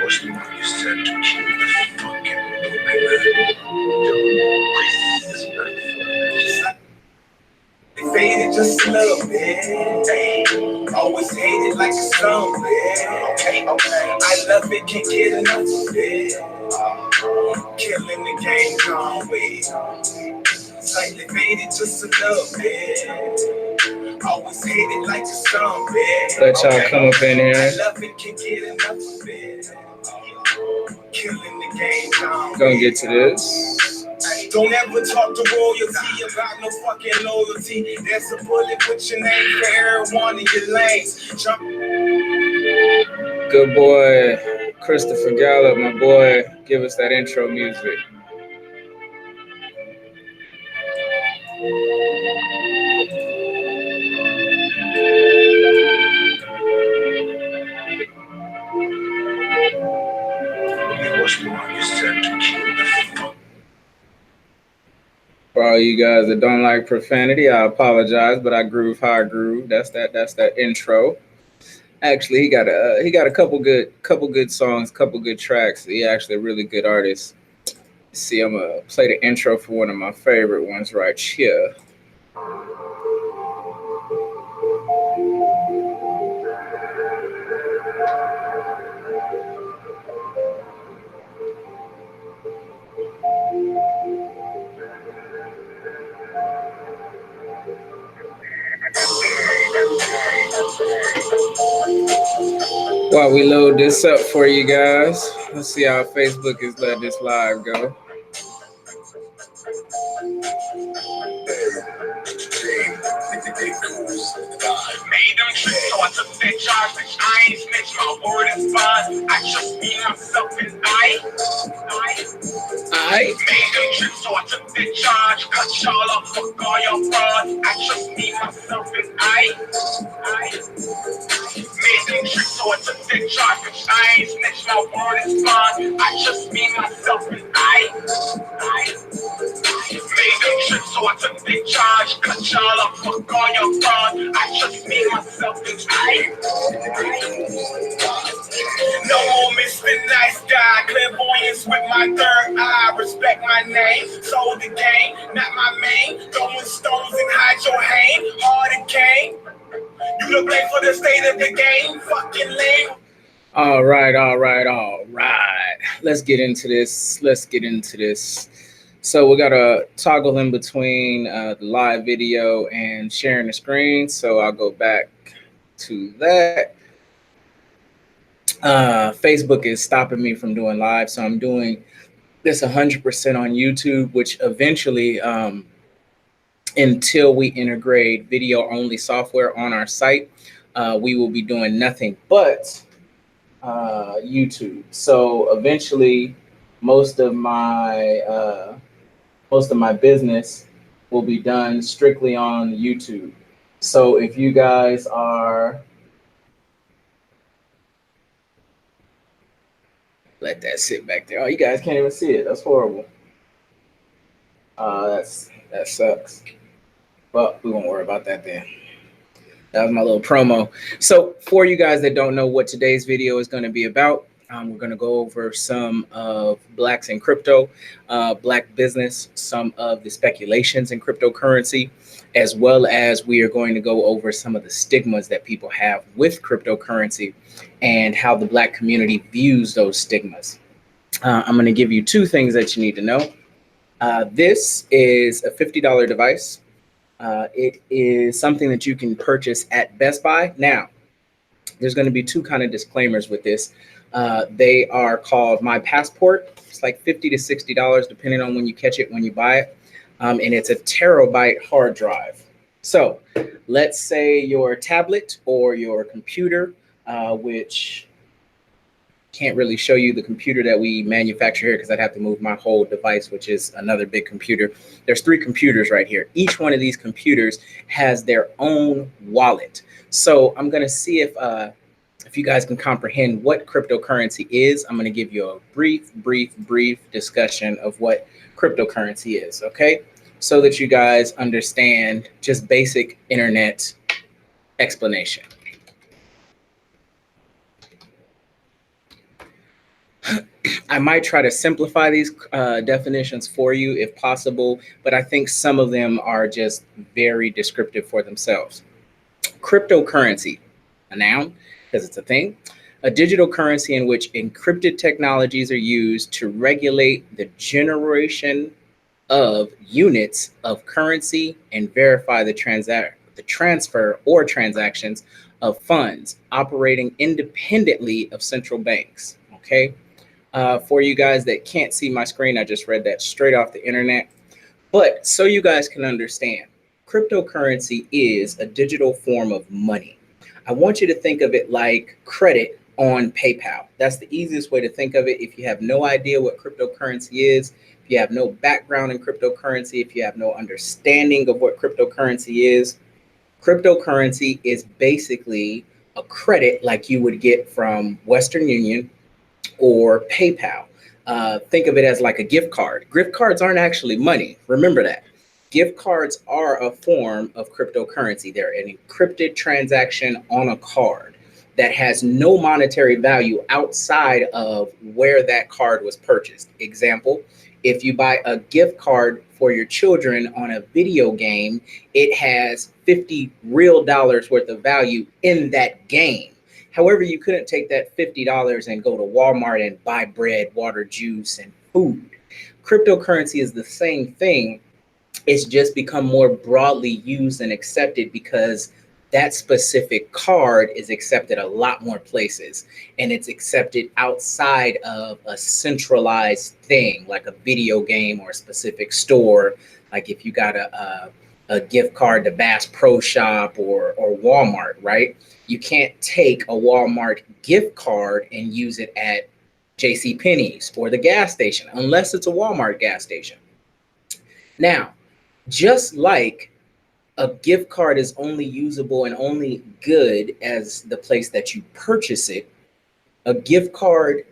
was the one you said to keep the fucking they faded just a little bit. Ay, always hated like a stone, man. Okay. I love it, can't get enough of it. Killing the game, gone way. Slightly faded just a little bit. Always hated like a stone, man. Let y'all come up in here. I love it, can't get enough of it. Killing the game, gone. Gonna get to this. Don't ever talk to royalty about no fucking loyalty. There's a bullet with your name for every one of your lanes. Good boy, Christopher Gallup, my boy. Give us that intro music. For all you guys that don't like profanity, I apologize, but I groove how I groove. That's that intro. Actually, he got a couple good songs, couple good tracks. He actually a really good artist. See, I'm gonna play the intro for one of my favorite ones right here. While we load this up for you guys, let's see how Facebook is letting this live go. Made them trip, so I took that charge, bitch. I ain't snitch, my word is bond. I just me, myself, and I. Made them trip, so I took that charge. Cut y'all off, fuck all your fraud. I just me, myself, and I. Made them trip, so I took that charge, bitch. I ain't snitch, my word is bond. I just me, myself, and I. Made them trip, so I took the charge. Cut y'all up, fuck all your fraud. I just me, myself, and I. No more Mr. Nice Guy. Clairvoyance with my third eye. Respect my name. Sold the game, not my main. Throwing stones and hide your hand. Hard and cane. You look late for the state of the game. Fucking lame. All right. Let's get into this. So we got to toggle in between the live video and sharing the screen. So I'll go back to that. Facebook is stopping me from doing live. So I'm doing this 100% on YouTube, which eventually, until we integrate video only software on our site, we will be doing nothing but YouTube. So eventually most of my business will be done strictly on YouTube. So if you guys are, let that sit back there. Oh, you guys can't even see it. That's horrible. That sucks. But we won't worry about that then. That was my little promo. So for you guys that don't know what today's video is going to be about, we're going to go over some of Blacks in crypto, Black business, some of the speculations in cryptocurrency, as well as we are going to go over some of the stigmas that people have with cryptocurrency and how the Black community views those stigmas. I'm going to give you two things that you need to know. This is a $50 device. It is something that you can purchase at Best Buy. Now, there's going to be two kind of disclaimers with this. They are called My Passport. It's like $50 to $60, depending on when you catch it, when you buy it. And it's a terabyte hard drive. So let's say your tablet or your computer, which can't really show you the computer that we manufacture here because I'd have to move my whole device, which is another big computer. There's 3 computers right here. Each one of these computers has their own wallet. So I'm going to see if you guys can comprehend what cryptocurrency is. I'm going to give you a brief discussion of what cryptocurrency is, okay? So that you guys understand just basic internet explanation. I might try to simplify these definitions for you if possible, but I think some of them are just very descriptive for themselves. Cryptocurrency, a noun because it's a thing, a digital currency in which encrypted technologies are used to regulate the generation of units of currency and verify the transfer or transactions of funds operating independently of central banks. Okay. For you guys that can't see my screen, I just read that straight off the internet. But so you guys can understand, cryptocurrency is a digital form of money. I want you to think of it like credit on PayPal. That's the easiest way to think of it. If you have no idea what cryptocurrency is, if you have no background in cryptocurrency, if you have no understanding of what cryptocurrency is basically a credit like you would get from Western Union or PayPal. Think of it as like a gift card. Gift cards aren't actually money. Remember that. Gift cards are a form of cryptocurrency. They're an encrypted transaction on a card that has no monetary value outside of where that card was purchased. Example, if you buy a gift card for your children on a video game, it has 50 real dollars worth of value in that game. However, you couldn't take that $50 and go to Walmart and buy bread, water, juice, and food. Cryptocurrency is the same thing. It's just become more broadly used and accepted because that specific card is accepted a lot more places, and it's accepted outside of a centralized thing like a video game or a specific store. Like if you got a gift card to Bass Pro Shop or Walmart, right? You can't take a Walmart gift card and use it at JC Penney's or the gas station unless it's a Walmart gas station. Now, just like a gift card is only usable and only good as the place that you purchase it, a gift card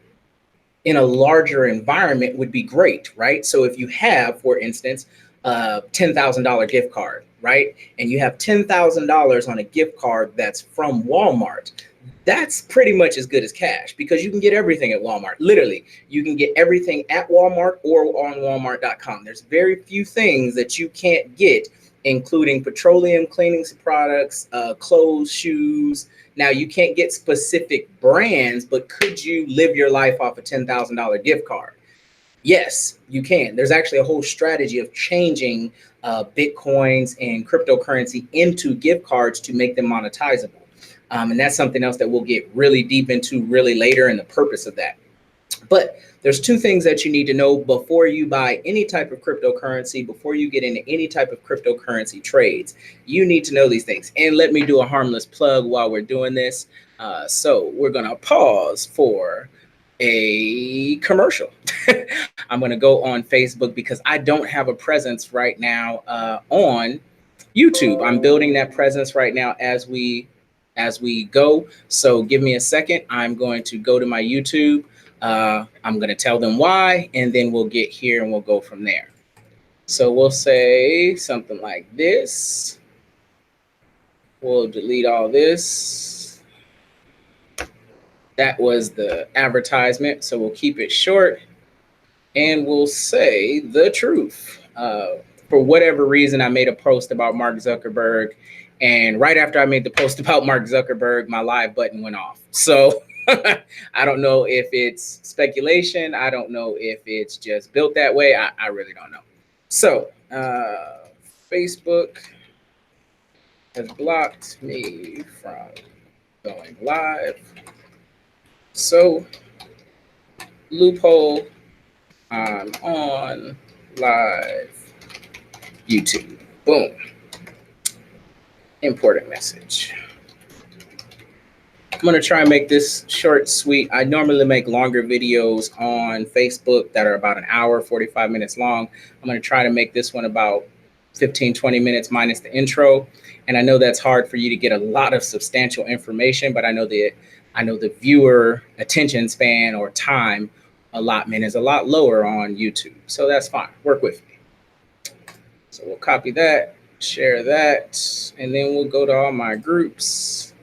in a larger environment would be great, right? So if you have, for instance, a $10,000 gift card, right? And you have $10,000 on a gift card that's from Walmart, that's pretty much as good as cash because you can get everything at Walmart. Literally, you can get everything at Walmart or on Walmart.com. There's very few things that you can't get, including petroleum cleaning products, clothes, shoes. Now, you can't get specific brands, but could you live your life off a $10,000 gift card? Yes, you can. There's actually a whole strategy of changing Bitcoins and cryptocurrency into gift cards to make them monetizable. And that's something else that we'll get really deep into really later and the purpose of that. But there's two things that you need to know before you buy any type of cryptocurrency, before you get into any type of cryptocurrency trades. You need to know these things. And let me do a harmless plug while we're doing this. So we're going to pause for a commercial. I'm going to go on Facebook because I don't have a presence right now on YouTube. I'm building that presence right now as we go. So give me a second. I'm going to go to my YouTube. I'm going to tell them why, and then we'll get here and we'll go from there. So we'll say something like this. We'll delete all this. That was the advertisement. So we'll keep it short and we'll say the truth. For whatever reason, I made a post about Mark Zuckerberg. And right after I made the post about Mark Zuckerberg, my live button went off. So I don't know if it's speculation. I don't know if it's just built that way. I really don't know. So Facebook has blocked me from going live. So loophole, I'm on live YouTube. Boom. Important message. I'm going to try and make this short, sweet. I normally make longer videos on Facebook that are about an hour, 45 minutes long. I'm going to try to make this one about 15, 20 minutes minus the intro. And I know that's hard for you to get a lot of substantial information, but I know the viewer attention span or time allotment is a lot lower on YouTube. So that's fine. Work with me. So we'll copy that, share that, and then we'll go to all my groups,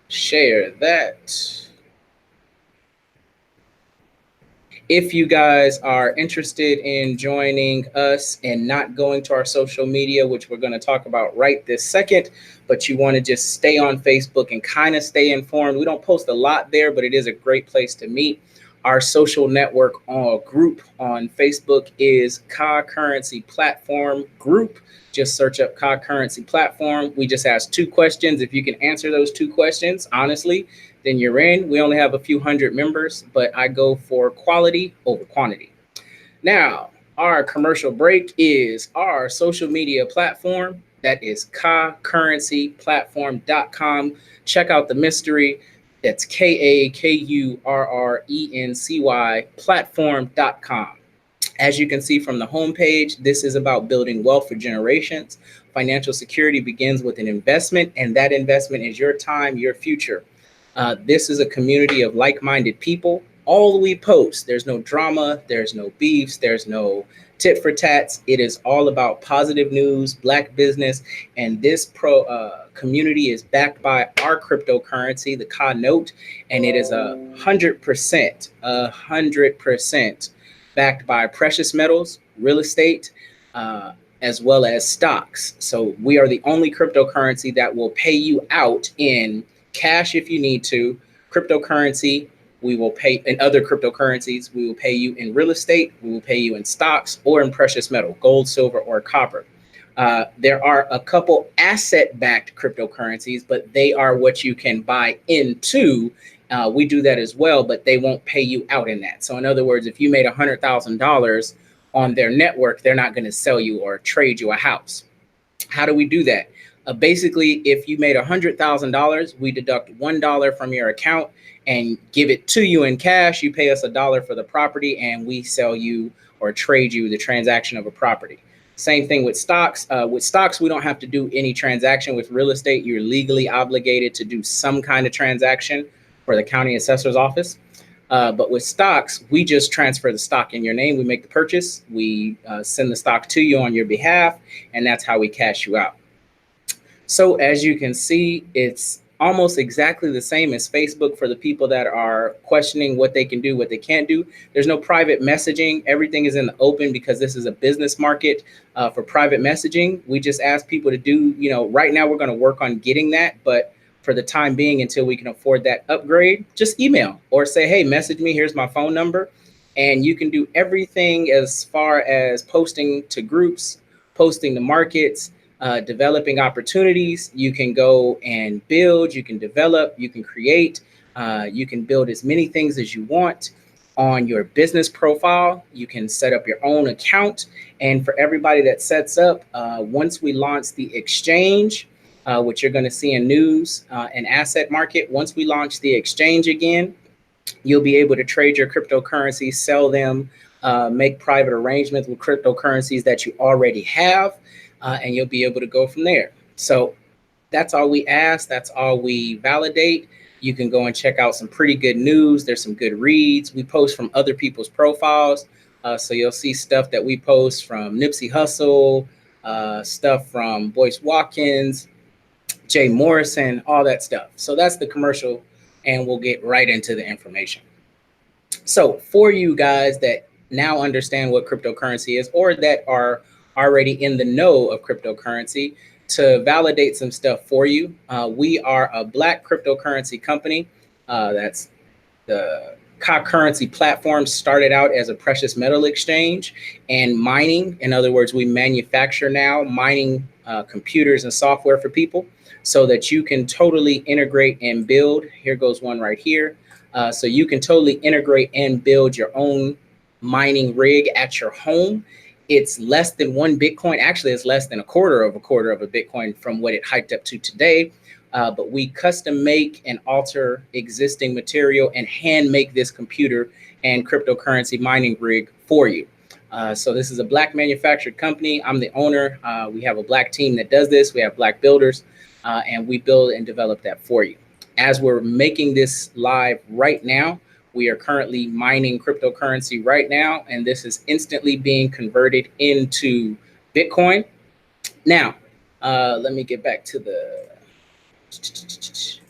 share that. If you guys are interested in joining us and not going to our social media, which we're going to talk about right this second, but you want to just stay on Facebook and kind of stay informed, we don't post a lot there, but it is a great place to meet. Our social network group on Facebook is Currency Platform Group. Just search up Currency Platform. We just ask 2 questions. If you can answer those 2 questions honestly, then you're in. We only have a few hundred members, but I go for quality over quantity. Now, our commercial break is our social media platform. That is currencyplatform.com. Check out the mystery. That's KAKURRENCY platform.com. As you can see from the homepage, this is about building wealth for generations. Financial security begins with an investment, and that investment is your time, your future. This is a community of like-minded people. All we post, there's no drama, there's no beefs, there's no tit for tats. It is all about positive news, black business, and this community is backed by our cryptocurrency, the Ka Note, and it is 100% backed by precious metals, real estate, as well as stocks. So we are the only cryptocurrency that will pay you out in cash if you need to. Cryptocurrency, we will pay in other cryptocurrencies. We will pay you in real estate. We will pay you in stocks or in precious metal, gold, silver, or copper. There are a couple asset-backed cryptocurrencies, but they are what you can buy into. We do that as well, but they won't pay you out in that. So in other words, if you made $100,000 on their network, they're not going to sell you or trade you a house. How do we do that? Basically, if you made $100,000, we deduct $1 from your account and give it to you in cash. You pay us $1 for the property, and we sell you or trade you the transaction of a property. Same thing with stocks. With stocks, we don't have to do any transaction. With real estate, you're legally obligated to do some kind of transaction for the county assessor's office. But with stocks, we just transfer the stock in your name. We make the purchase. We send the stock to you on your behalf, and that's how we cash you out. So as you can see, it's almost exactly the same as Facebook for the people that are questioning what they can do, what they can't do. There's no private messaging. Everything is in the open because this is a business market for private messaging. We just ask people to do, right now we're going to work on getting that, but for the time being, until we can afford that upgrade, just email or say, hey, message me, here's my phone number. And you can do everything as far as posting to groups, posting to markets, developing opportunities. You can go and build, you can develop, you can create, you can build as many things as you want on your business profile. You can set up your own account. And for everybody that sets up, once we launch the exchange, which you're going to see in news and asset market, once we launch the exchange again, you'll be able to trade your cryptocurrencies, sell them, make private arrangements with cryptocurrencies that you already have. And you'll be able to go from there. So that's all we ask. That's all we validate. You can go and check out some pretty good news. There's some good reads. We post from other people's profiles. So you'll see stuff that we post from Nipsey Hussle, stuff from Boyce Watkins, Jay Morrison, all that stuff. So that's the commercial, and we'll get right into the information. So for you guys that now understand what cryptocurrency is, or that are already in the know of cryptocurrency, to validate some stuff for you, we are a Black cryptocurrency company. That's the Currency platform started out as a precious metal exchange and mining. In other words, we manufacture now mining computers and software for people so that you can totally integrate and build. Here goes one right here. So you can totally integrate and build your own mining rig at your home. It's less than 1 Bitcoin. Actually, it's less than a quarter of a Bitcoin from what it hiked up to today. But we custom make and alter existing material and hand make this computer and cryptocurrency mining rig for you. So this is a Black manufactured company. I'm the owner. We have a Black team that does this. We have Black builders, and we build and develop that for you. As we're making this live right now, we are currently mining cryptocurrency right now, and this is instantly being converted into Bitcoin. Now, let me get back to the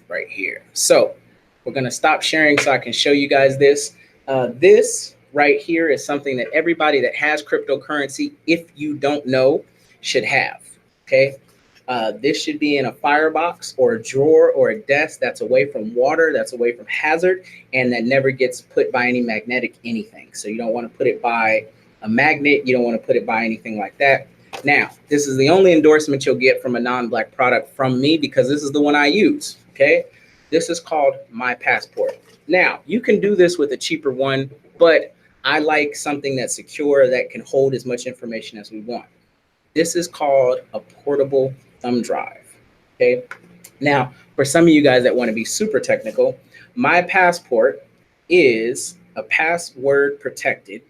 right here. So we're going to stop sharing so I can show you guys this. This right here is something that everybody that has cryptocurrency, if you don't know, should have. Okay. This should be in a firebox or a drawer or a desk that's away from water, that's away from hazard, and that never gets put by any magnetic anything. So you don't want to put it by a magnet. You don't want to put it by anything like that. Now, this is the only endorsement you'll get from a non-black product from me because this is the one I use. Okay. This is called My Passport. Now, you can do this with a cheaper one, but I like something that's secure that can hold as much information as we want. This is called a portable thumb drive. Okay. Now, for some of you guys that want to be super technical, My Passport is a password protected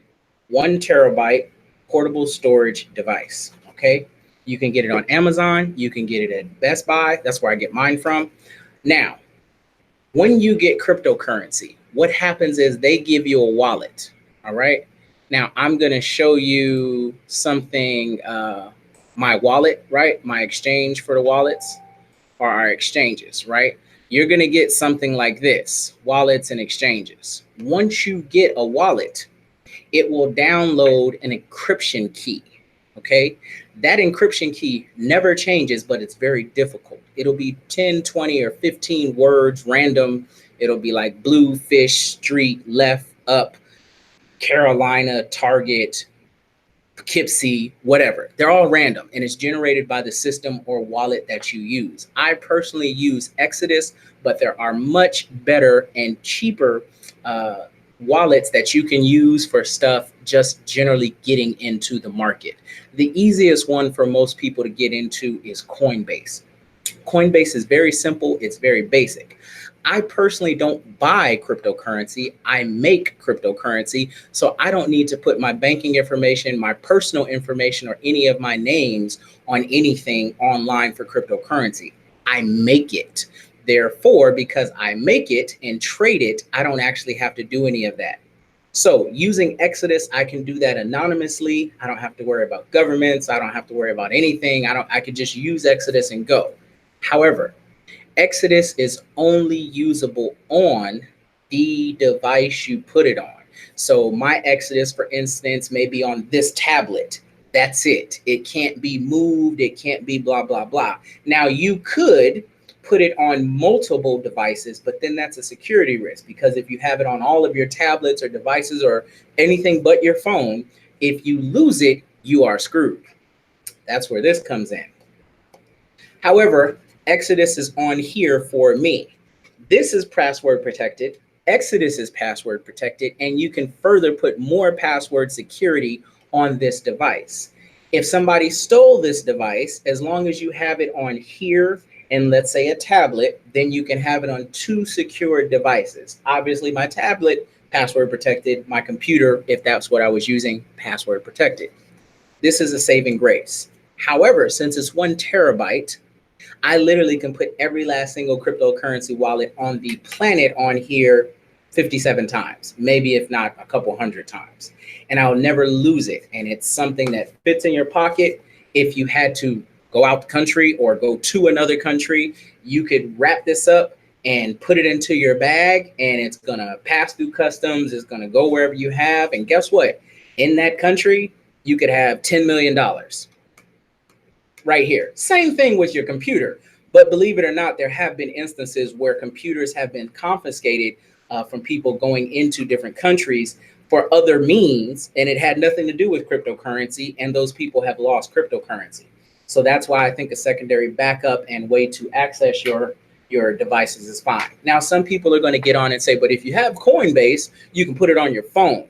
1 terabyte portable storage device. Okay. You can get it on Amazon. You can get it at Best Buy. That's where I get mine from. Now, when you get cryptocurrency, what happens is they give you a wallet. All right. Now I'm going to show you something, my wallet, right? My exchange for the wallets are our exchanges, right? You're going to get something like this, wallets and exchanges. Once you get a wallet, it will download an encryption key. Okay. That encryption key never changes, but it's very difficult. It'll be 10, 20, or 15 words random. It'll be like blue fish, street, left, up, Carolina, Target, Poughkeepsie, whatever. They're all random and it's generated by the system or wallet that you use. I personally use Exodus, but there are much better and cheaper wallets that you can use for stuff just generally getting into the market. The easiest one for most people to get into is Coinbase. Coinbase is very simple. It's very basic. I personally don't buy cryptocurrency. I make cryptocurrency. So I don't need to put my banking information, my personal information, or any of my names on anything online for cryptocurrency. I make it. Therefore, because I make it and trade it, I don't actually have to do any of that. So using Exodus, I can do that anonymously. I don't have to worry about governments. I don't have to worry about anything. I could just use Exodus and go. However, Exodus is only usable on the device you put it on. So my Exodus, for instance, may be on this tablet. That's it. It can't be moved. It can't be blah, blah, blah. Now you could put it on multiple devices, but then that's a security risk because if you have it on all of your tablets or devices or anything but your phone, if you lose it, you are screwed. That's where this comes in. However, Exodus is on here for me. This is password protected. Exodus is password protected, and you can further put more password security on this device. If somebody stole this device, as long as you have it on here and let's say a tablet, then you can have it on 2 secure devices. Obviously, my tablet, password protected. My computer, if that's what I was using, password protected. This is a saving grace. However, since it's 1 terabyte, I literally can put every last single cryptocurrency wallet on the planet on here 57 times, maybe if not a couple hundred times. And I'll never lose it. And it's something that fits in your pocket. If you had to go out the country or go to another country, you could wrap this up and put it into your bag and it's gonna pass through customs, it's gonna go wherever you have. And guess what? In that country, you could have $10 million. Right here. Same thing with your computer. But believe it or not, there have been instances where computers have been confiscated from people going into different countries for other means, and it had nothing to do with cryptocurrency, and those people have lost cryptocurrency. So that's why I think a secondary backup and way to access your devices is fine. Now, some people are going to get on and say, but if you have Coinbase, you can put it on your phone.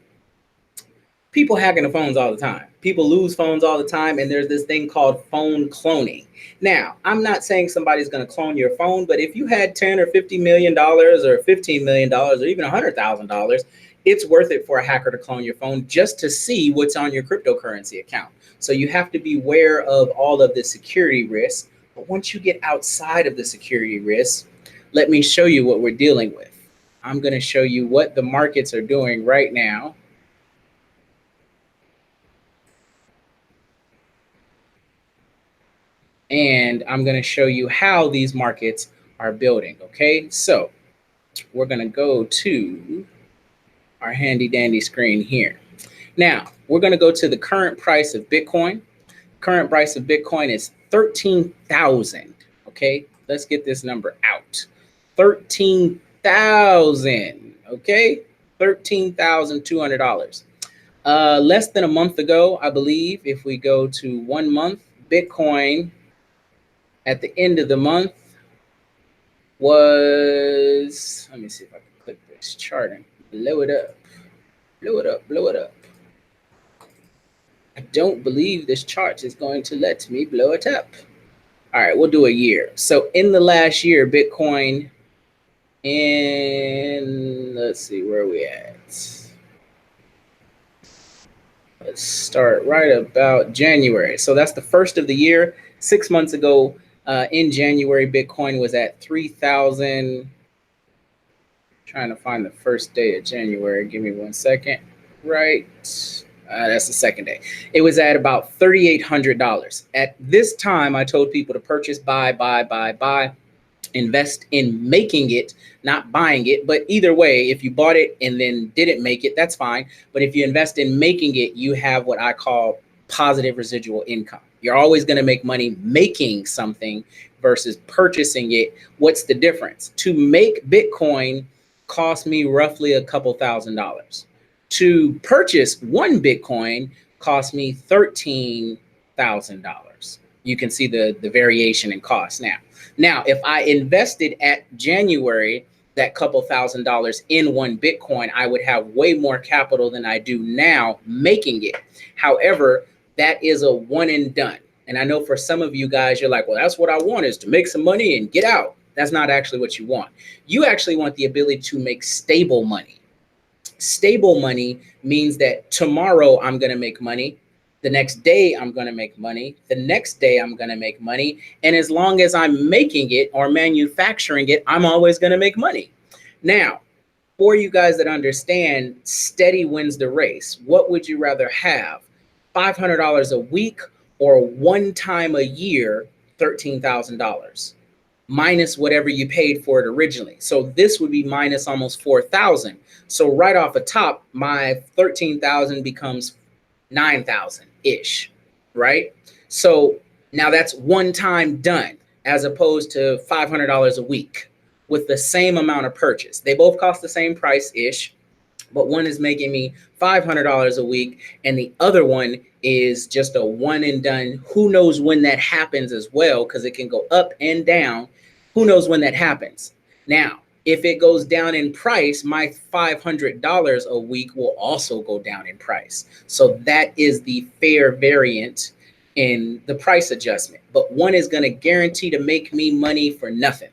People hack into phones all the time. People lose phones all the time, and there's this thing called phone cloning. Now, I'm not saying somebody's going to clone your phone, but if you had $10 or $50 million or $15 million or even $100,000, it's worth it for a hacker to clone your phone just to see what's on your cryptocurrency account. So you have to be aware of all of the security risks. But once you get outside of the security risks, let me show you what we're dealing with. I'm going to show you what the markets are doing right now. And I'm going to show you how these markets are building. Okay, so we're going to go to our handy dandy screen here. Now, we're going to go to the current price of Bitcoin. Current price of Bitcoin is 13,000. Okay, let's get this number out. 13,000. Okay, $13,200. Less than a month ago, I believe, if we go to 1 month, Bitcoin at the end of the month was, let me see if I can click this chart and blow it up. Blow it up, blow it up. I don't believe this chart is going to let me blow it up. All right, we'll do a year. So in the last year, Bitcoin in, let's see, where are we at? Let's start right about January. So that's the first of the year. 6 months ago, in January, Bitcoin was at 3,000. Trying to find the first day of January. Give me 1 second. Right. That's the second day. It was at about $3,800. At this time, I told people to purchase, buy, invest in making it, not buying it. But either way, if you bought it and then didn't make it, that's fine. But if you invest in making it, you have what I call positive residual income. You're always going to make money making something versus purchasing it. What's the difference? To make Bitcoin cost me roughly a couple $1,000s. To purchase 1 Bitcoin cost me $13,000. You can see the variation in cost now. Now, if I invested at January that couple $1,000s in 1 Bitcoin, I would have way more capital than I do now making it. However, that is a one and done. And I know for some of you guys, you're like, well, that's what I want, is to make some money and get out. That's not actually what you want. You actually want the ability to make stable money. Stable money means that tomorrow I'm going to make money. The next day I'm going to make money. The next day I'm going to make money. And as long as I'm making it or manufacturing it, I'm always going to make money. Now, for you guys that understand, steady wins the race. What would you rather have? $500 a week or 1 time a year, $13,000? Minus whatever you paid for it originally. So this would be minus almost 4,000. So right off the top, my 13,000 becomes 9,000-ish, right? So now that's 1 time done, as opposed to $500 a week with the same amount of purchase. They both cost the same price-ish, but one is making me $500 a week and the other one is just a one and done. Who knows when that happens as well, because it can go up and down. Who knows when that happens? Now, if it goes down in price, my $500 a week will also go down in price. So that is the fair variant in the price adjustment. But one is going to guarantee to make me money for nothing.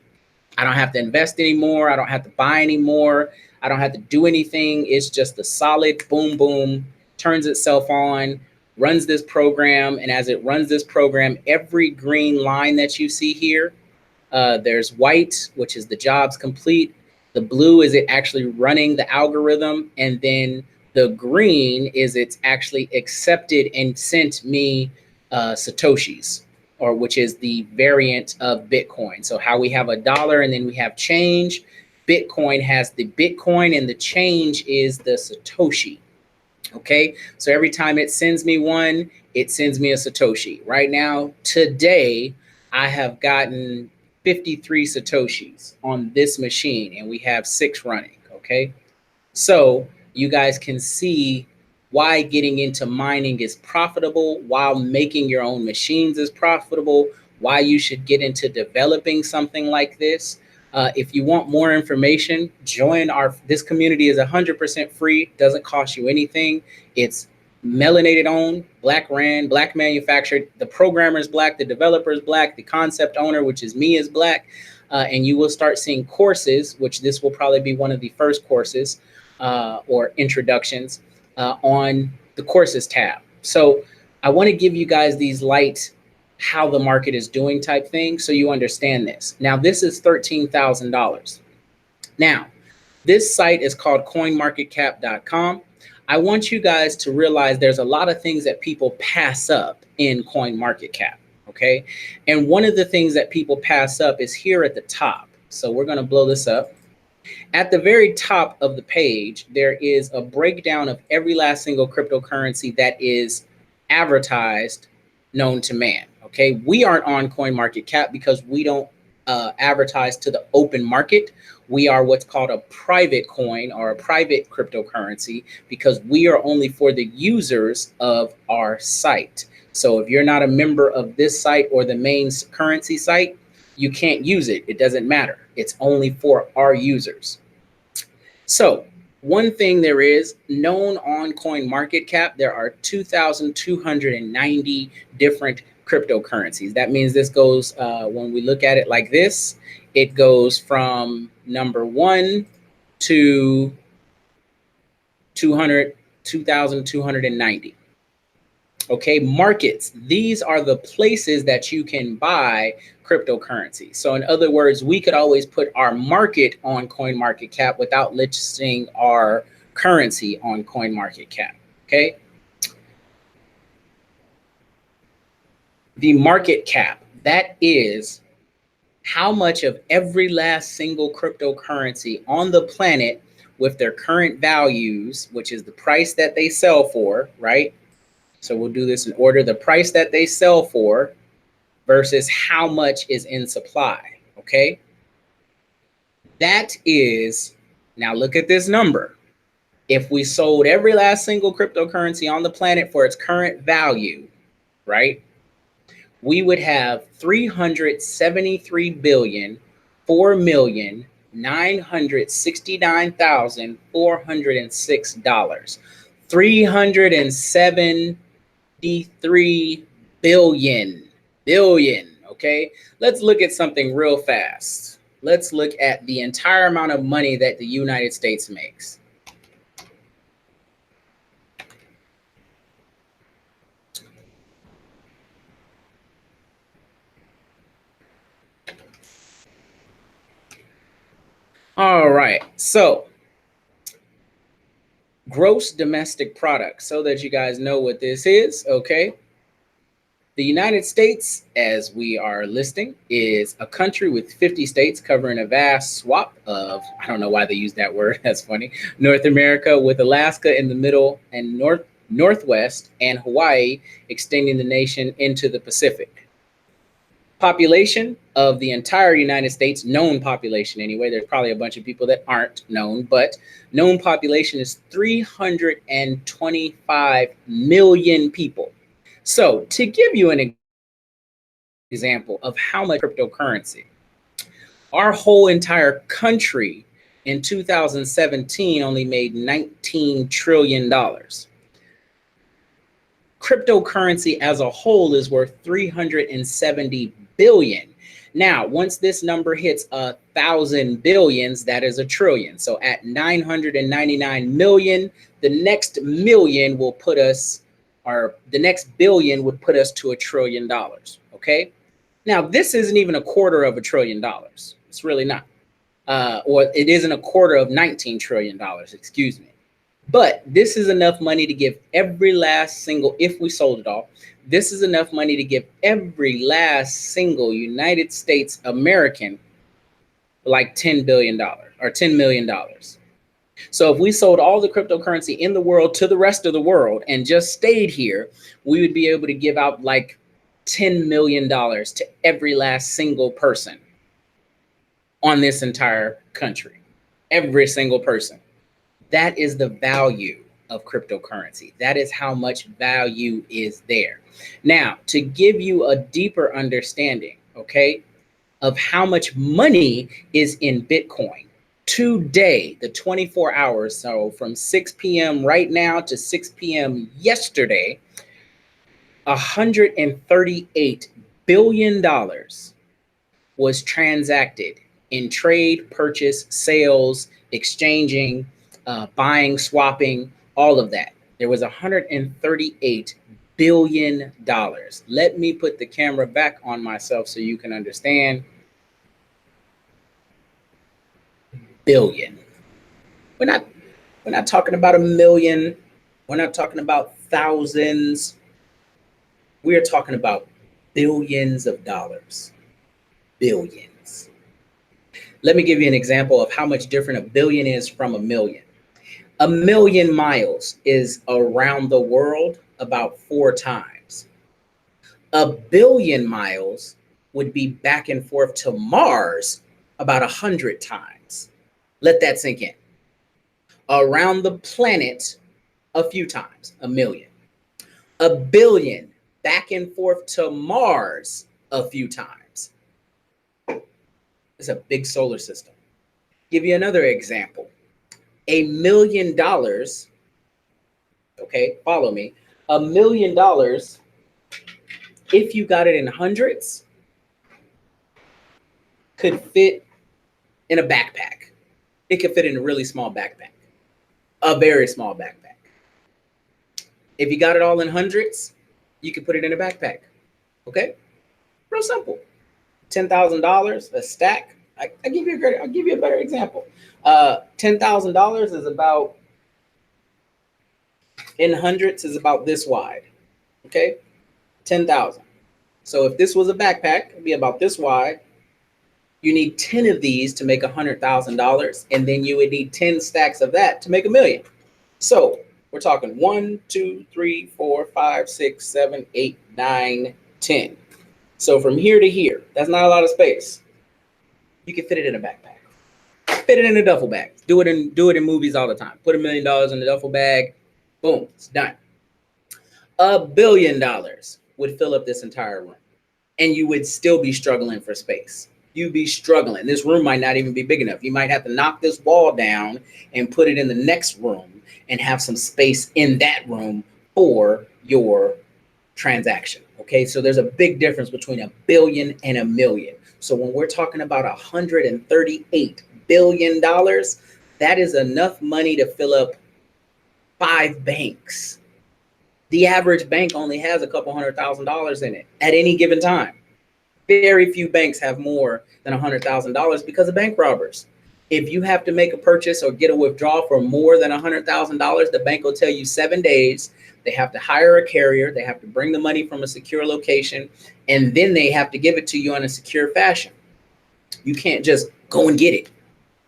I don't have to invest anymore. I don't have to buy anymore. I don't have to do anything. It's just a solid boom, boom, turns itself on, runs this program. And as it runs this program, every green line that you see here, there's white, which is the job's complete. The blue is it actually running the algorithm. And then the green is it's actually accepted and sent me Satoshis, or which is the variant of Bitcoin. So how we have a dollar and then we have change, Bitcoin has the Bitcoin and the change is the Satoshi. Okay, so every time it sends me one, it sends me a Satoshi. Right now, today, I have gotten 53 Satoshis on this machine and we have 6 running. Okay, so you guys can see why getting into mining is profitable, while making your own machines is profitable, why you should get into developing something like this. If you want more information, join this community is 100% free, doesn't cost you anything. It's melanated owned, black ran, black manufactured. The programmer is black, the developer is black, the concept owner, which is me, is black. And you will start seeing courses, which this will probably be one of the first courses or introductions on the courses tab. So I want to give you guys these light how the market is doing type things so you understand this. Now, this is $13,000. Now, this site is called coinmarketcap.com. I want you guys to realize there's a lot of things that people pass up in CoinMarketCap, okay? And one of the things that people pass up is here at the top. So we're going to blow this up. At the very top of the page, there is a breakdown of every last single cryptocurrency that is advertised known to man. Okay, we aren't on CoinMarketCap because we don't advertise to the open market. We are what's called a private coin or a private cryptocurrency because we are only for the users of our site. So if you're not a member of this site or the main currency site, you can't use it. It doesn't matter. It's only for our users. So one thing there is known on CoinMarketCap, there are 2,290 different cryptocurrencies. That means this goes, when we look at it like this, it goes from number 1 to 2,290. Okay, markets. These are the places that you can buy cryptocurrency. So in other words, we could always put our market on CoinMarketCap without listing our currency on CoinMarketCap. Okay. The market cap, that is how much of every last single cryptocurrency on the planet with their current values, which is the price that they sell for, right? So we'll do this in order. The price that they sell for versus how much is in supply, okay? That is, now look at this number. If we sold every last single cryptocurrency on the planet for its current value, right? We would have 373,4,969,406. 373 billion, okay? Let's look at something real fast. Let's look at the entire amount of money that the United States makes. All right, so gross domestic product, so that you guys know what this is, okay? The United States, as we are listing, is a country with 50 states covering a vast swath of, I don't know why they use that word, that's funny, North America, with Alaska in the middle and northwest and Hawaii extending the nation into the Pacific. Population of the entire United States, known population anyway, there's probably a bunch of people that aren't known, but known population is 325 million people. So to give you an example of how much cryptocurrency, our whole entire country in 2017 only made $19 trillion. Cryptocurrency as a whole is worth 370 billion. Now, once this number hits 1,000 billions, that is a trillion. So at 999 million, the next million will put us, or the next billion would put us to $1 trillion. Okay. Now, this isn't even $250 billion. It's really not. Or it isn't $250 of $19 trillion, excuse me. But this is enough money to give every last single, if we sold it all, this is enough money to give every last single United States American like $10 billion or $10 million. So if we sold all the cryptocurrency in the world to the rest of the world and just stayed here, we would be able to give out like $10 million to every last single person on this entire country, every single person. That is the value of cryptocurrency. That is how much value is there. Now, to give you a deeper understanding, okay, of how much money is in Bitcoin, today, the 24 hours, so from 6 p.m. right now to 6 p.m. yesterday, $138 billion was transacted in trade, purchase, sales, exchanging, buying, swapping, all of that. There was $138 billion. Let me put the camera back on myself so you can understand. Billion. We're not talking about a million. We're not talking about thousands. We're talking about billions of dollars. Billions. Let me give you an example of how much different a billion is from a million. A million miles is around the world about 4 times. A billion miles would be back and forth to Mars about 100 times. Let that sink in. Around the planet a few times, a million. A billion back and forth to Mars a few times. It's a big solar system. Give you another example. $1 million, okay, follow me. $1 million, if you got it in hundreds, could fit in a backpack. It could fit in a really small backpack, a very small backpack. If you got it all in hundreds, you could put it in a backpack. Okay, real simple. $10,000 a stack. I'll give you a better example. $10,000 is about, in hundreds, is about this wide. Okay, 10,000. So if this was a backpack, it'd be about this wide. You need 10 of these to make $100,000, and then you would need 10 stacks of that to make $1 million. So we're talking 1, 2, 3, 4, 5, 6, 7, 8, 9, 10. So from here to here, that's not a lot of space. You can fit it in a backpack. Fit it in a duffel bag. Do it in movies all the time. Put $1 million in the duffel bag. Boom, it's done. $1 billion would fill up this entire room, and you would still be struggling for space. You'd be struggling. This room might not even be big enough. You might have to knock this wall down and put it in the next room and have some space in that room for your transaction. Okay, so there's a big difference between a billion and a million. So when we're talking about $138 billion, that is enough money to fill up 5 banks. The average bank only has a couple $100,000 in it at any given time. Very few banks have more than $100,000 because of bank robbers. If you have to make a purchase or get a withdrawal for more than $100,000, the bank will tell you 7 days. They have to hire a carrier. They have to bring the money from a secure location, and then they have to give it to you in a secure fashion. You can't just go and get it.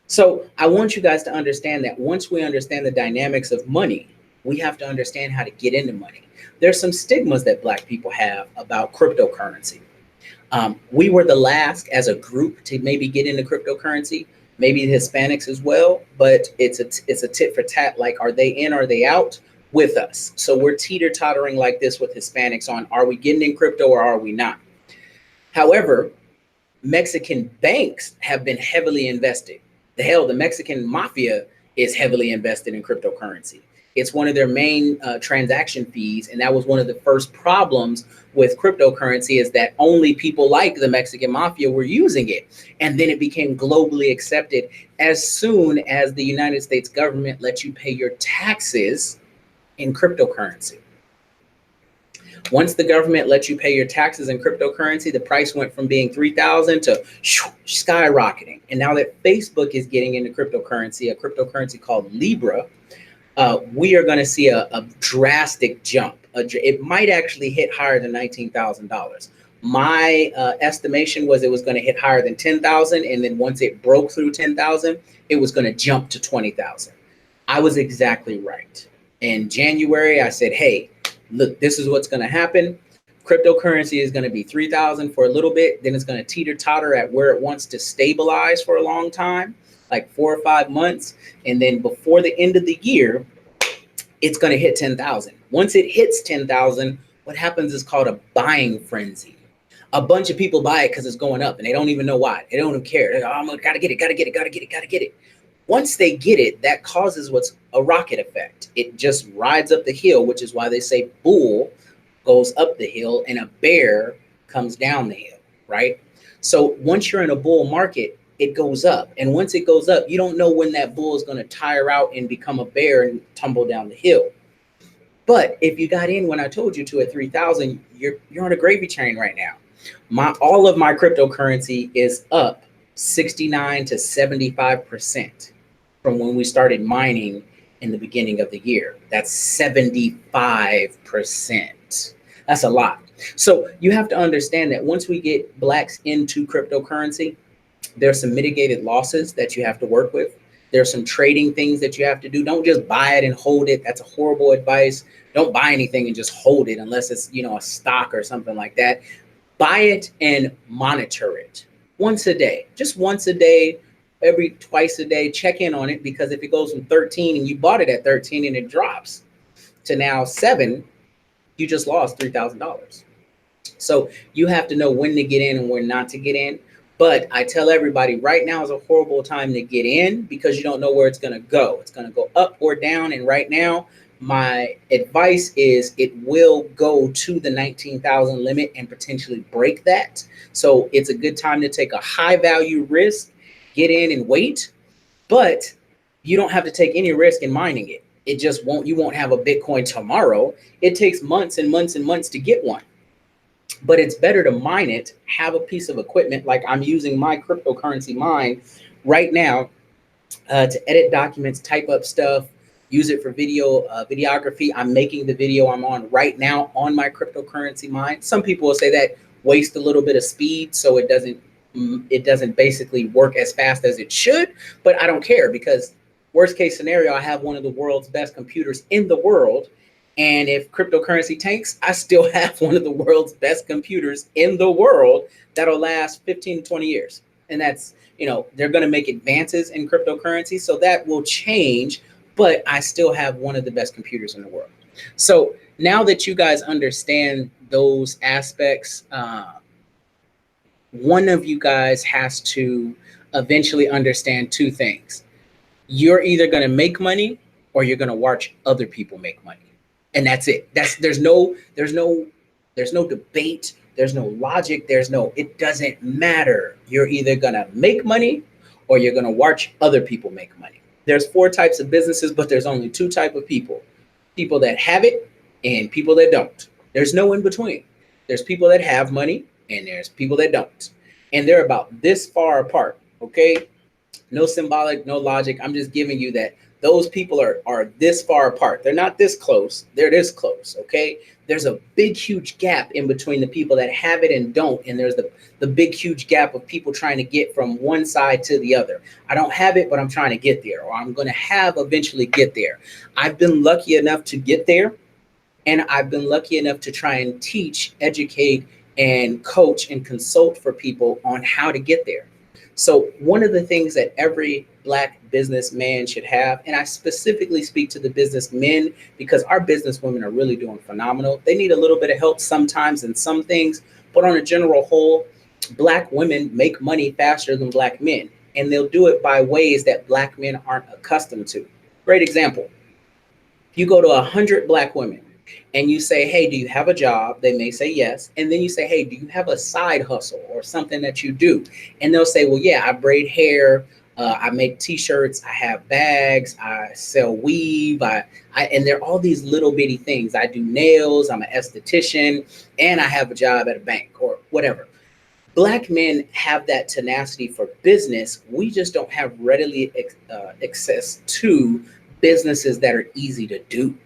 So I want you guys to understand that once we understand the dynamics of money, we have to understand how to get into money. There's some stigmas that Black people have about cryptocurrency. We were the last as a group to maybe get into cryptocurrency, maybe the Hispanics as well, but it's a tit for tat, like, are they in, are they out with us? So we're teeter-tottering like this with Hispanics on, are we getting in crypto or are we not? However, Mexican banks have been heavily invested. The Mexican mafia is heavily invested in cryptocurrency. It's one of their main transaction fees. And that was one of the first problems with cryptocurrency, is that only people like the Mexican mafia were using it. And then it became globally accepted as soon as the United States government let you pay your taxes in cryptocurrency. Once the government let you pay your taxes in cryptocurrency, the price went from being 3,000 to skyrocketing. And now that Facebook is getting into cryptocurrency, a cryptocurrency called Libra, we are going to see a drastic jump. It might actually hit higher than $19,000. My estimation was it was going to hit higher than 10,000, and then once it broke through 10,000, it was going to jump to 20,000. I was exactly right. In January, I said, hey, look, this is what's going to happen. Cryptocurrency is going to be 3,000 for a little bit. Then it's going to teeter totter at where it wants to stabilize for a long time, like 4 or 5 months. And then before the end of the year, it's going to hit 10,000. Once it hits 10,000, what happens is called a buying frenzy. A bunch of people buy it because it's going up and they don't even know why. They don't even care. They're like, oh, gotta get it. Once they get it, that causes what's a rocket effect. It just rides up the hill, which is why they say bull goes up the hill and a bear comes down the hill, right? So once you're in a bull market, it goes up. And once it goes up, you don't know when that bull is going to tire out and become a bear and tumble down the hill. But if you got in when I told you to at 3,000, you're on a gravy train right now. All of my cryptocurrency is up 69 to 75% from when we started mining in the beginning of the year. That's 75%. That's a lot. So you have to understand that once we get Blacks into cryptocurrency, There's some mitigated losses that you have to work with. There's some trading things that you have to do. Don't just buy it and hold it. That's a horrible advice. Don't buy anything and just hold it unless it's, a stock or something like that. Buy it and monitor it once a day, just once a day, every twice a day. Check in on it, because if it goes from 13 and you bought it at 13 and it drops to now 7, you just lost $3,000. So you have to know when to get in and when not to get in. But I tell everybody right now is a horrible time to get in, because you don't know where it's going to go. It's going to go up or down. And right now, my advice is it will go to the 19,000 limit and potentially break that. So it's a good time to take a high value risk, get in and wait. But you don't have to take any risk in mining it. It just won't, you won't have a Bitcoin tomorrow. It takes months and months and months to get one. But it's better to mine it, have a piece of equipment like I'm using my cryptocurrency mine right now to edit documents, type up stuff, use it for videography. I'm making the video I'm on right now on my cryptocurrency mine. Some people will say that waste a little bit of speed, so it doesn't basically work as fast as it should, but I don't care, because worst case scenario, I have one of the world's best computers in the world. And if cryptocurrency tanks, I still have one of the world's best computers in the world that'll last 15 to 20 years. And that's, they're going to make advances in cryptocurrency, so that will change, but I still have one of the best computers in the world. So now that you guys understand those aspects, one of you guys has to eventually understand two things. You're either going to make money or you're going to watch other people make money. And that's it. There's no debate. There's no logic. It doesn't matter. You're either going to make money or you're going to watch other people make money. There's 4 types of businesses, but there's only 2 types of people. People that have it and people that don't. There's no in between. There's people that have money and there's people that don't. And they're about this far apart, okay? No symbolic, no logic. I'm just giving you that those people are this far apart. They're not this close. They're this close, okay? There's a big, huge gap in between the people that have it and don't. And there's the big, huge gap of people trying to get from one side to the other. I don't have it, but I'm trying to get there, or I'm going to eventually get there. I've been lucky enough to get there. And I've been lucky enough to try and teach, educate, and coach and consult for people on how to get there. So one of the things that every Black businessman should have, and I specifically speak to the businessmen because our businesswomen are really doing phenomenal. They need a little bit of help sometimes in some things, but on a general whole, Black women make money faster than Black men, and they'll do it by ways that Black men aren't accustomed to. Great example. You go to 100 Black women and you say, hey, do you have a job? They may say yes. And then you say, hey, do you have a side hustle or something that you do? And they'll say, well, yeah, I braid hair. I make T-shirts. I have bags. I sell weave. And there are all these little bitty things. I do nails. I'm an esthetician. And I have a job at a bank or whatever. Black men have that tenacity for business. We just don't have readily access to businesses that are easy to do.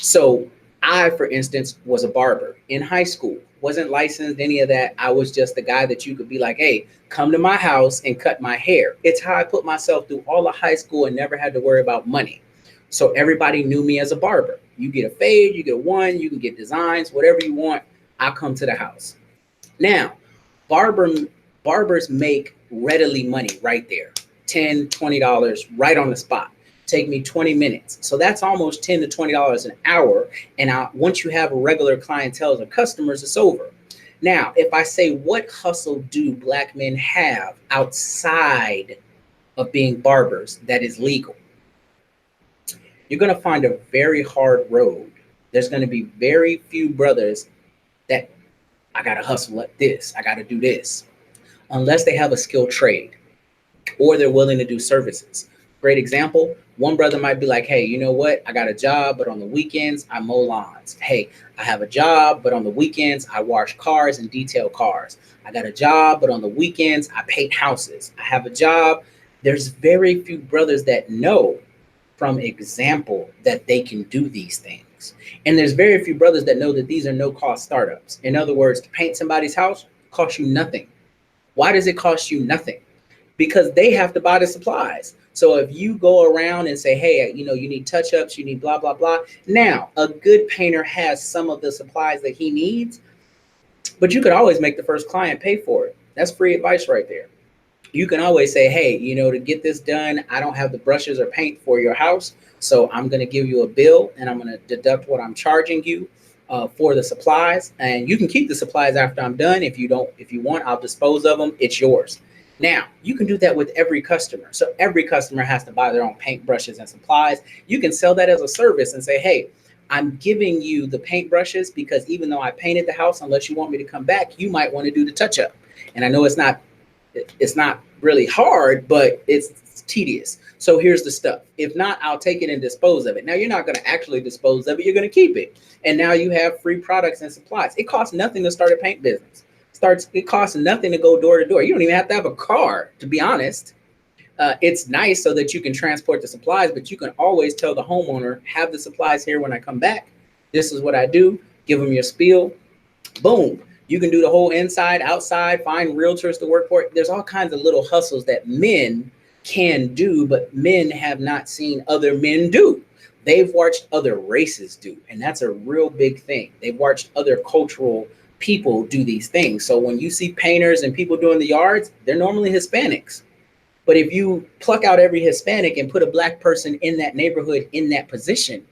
So I, for instance, was a barber in high school, wasn't licensed, any of that. I was just the guy that you could be like, hey, come to my house and cut my hair. It's how I put myself through all of high school and never had to worry about money. So everybody knew me as a barber. You get a fade, you get one, you can get designs, whatever you want. I'll come to the house. Now, barbers make readily money right there. $10, $20 right on the spot. Take me 20 minutes. So that's almost $10 to $20 an hour. And once you have a regular clientele of customers, it's over. Now, if I say, what hustle do Black men have outside of being barbers that is legal? You're going to find a very hard road. There's going to be very few brothers that I got to hustle like this. I got to do this. Unless they have a skilled trade or they're willing to do services. Great example. One brother might be like, hey, you know what? I got a job, but on the weekends, I mow lawns. Hey, I have a job, but on the weekends, I wash cars and detail cars. I got a job, but on the weekends, I paint houses. I have a job. There's very few brothers that know from example that they can do these things. And there's very few brothers that know that these are no-cost startups. In other words, to paint somebody's house costs you nothing. Why does it cost you nothing? because they have to buy the supplies. So if you go around and say, hey, you need touch ups, you need blah, blah, blah. Now, a good painter has some of the supplies that he needs, but you could always make the first client pay for it. That's free advice right there. You can always say, hey, to get this done, I don't have the brushes or paint for your house. So I'm going to give you a bill and I'm going to deduct what I'm charging you for the supplies. And you can keep the supplies after I'm done. If you want, I'll dispose of them. It's yours. Now, you can do that with every customer. So every customer has to buy their own paint brushes and supplies. You can sell that as a service and say, hey, I'm giving you the paint brushes because even though I painted the house, unless you want me to come back, you might want to do the touch up. And I know it's not really hard, but it's tedious. So here's the stuff. If not, I'll take it and dispose of it. Now, you're not going to actually dispose of it. You're going to keep it. And now you have free products and supplies. It costs nothing to start a paint business. It costs nothing to go door to door. You don't even have to have a car, to be honest. It's nice so that you can transport the supplies, but you can always tell the homeowner, have the supplies here when I come back. This is what I do. Give them your spiel. Boom. You can do the whole inside, outside, find realtors to work for it. There's all kinds of little hustles that men can do, but men have not seen other men do. They've watched other races do, and that's a real big thing. They've watched other cultural people do these things. So when you see painters and people doing the yards, they're normally Hispanics. But if you pluck out every Hispanic and put a black person in that neighborhood in that position,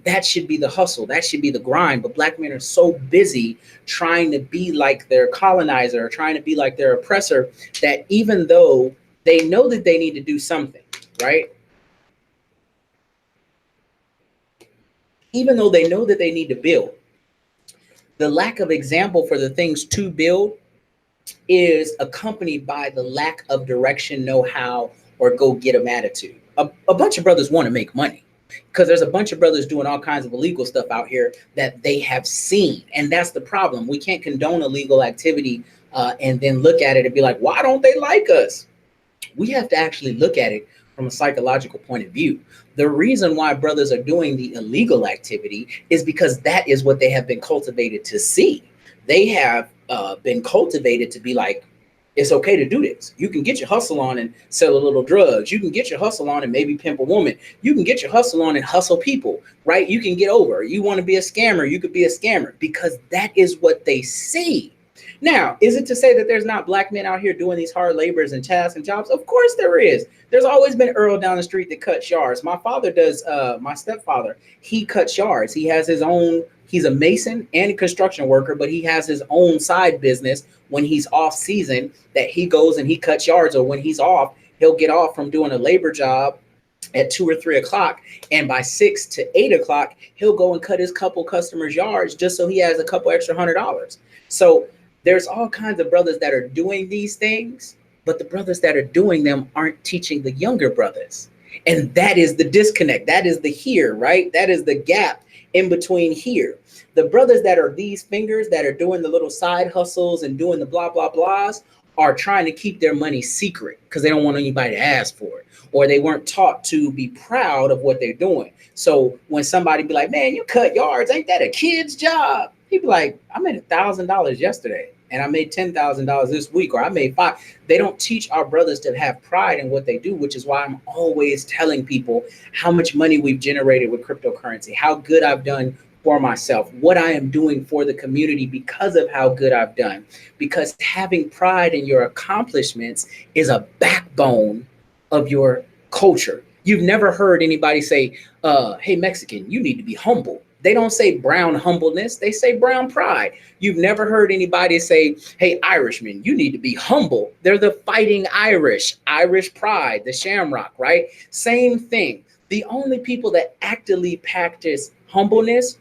that should be the hustle. That should be the grind. But black men are so busy trying to be like their colonizer, or trying to be like their oppressor, that even though they know that they need to do something, right? Even though they know that they need to build, the lack of example for the things to build is accompanied by the lack of direction, know-how, or go get 'em attitude. A bunch of brothers want to make money, because there's a bunch of brothers doing all kinds of illegal stuff out here that they have seen. And that's the problem. We can't condone illegal activity and then look at it and be like, why don't they like us? We have to actually look at it from a psychological point of view. The reason why brothers are doing the illegal activity is because that is what they have been cultivated to see. They have been cultivated to be like, it's okay to do this. You can get your hustle on and sell a little drugs. You can get your hustle on and maybe pimp a woman. You can get your hustle on and hustle people, right? You can get over. You want to be a scammer, you could be a scammer, because that is what they see. Now, is it to say that there's not black men out here doing these hard labors and tasks and jobs? Of course there is. There's always been Earl down the street that cuts yards. My father does, my stepfather, he cuts yards. He has his own, he's a mason and a construction worker, but he has his own side business when he's off season that he goes and he cuts yards, or when he's off, he'll get off from doing a labor job at 2 or 3 o'clock, and by 6 to 8 o'clock, he'll go and cut his couple customers' yards just so he has a couple extra $100. So there's all kinds of brothers that are doing these things, but the brothers that are doing them aren't teaching the younger brothers. And that is the disconnect. That is the here, right? That is the gap in between here. The brothers that are these fingers that are doing the little side hustles and doing the blah, blah, blahs are trying to keep their money secret because they don't want anybody to ask for it, or they weren't taught to be proud of what they're doing. So when somebody be like, man, you cut yards, ain't that a kid's job? People like, I made $1,000 yesterday and I made $10,000 this week, or I made $5,000. They don't teach our brothers to have pride in what they do, which is why I'm always telling people how much money we've generated with cryptocurrency, how good I've done for myself, what I am doing for the community because of how good I've done. Because having pride in your accomplishments is a backbone of your culture. You've never heard anybody say, hey, Mexican, you need to be humble. They don't say brown humbleness. They say brown pride. You've never heard anybody say, hey, Irishman, you need to be humble. They're the fighting Irish pride, the shamrock, right? Same thing. The only people that actively practice humbleness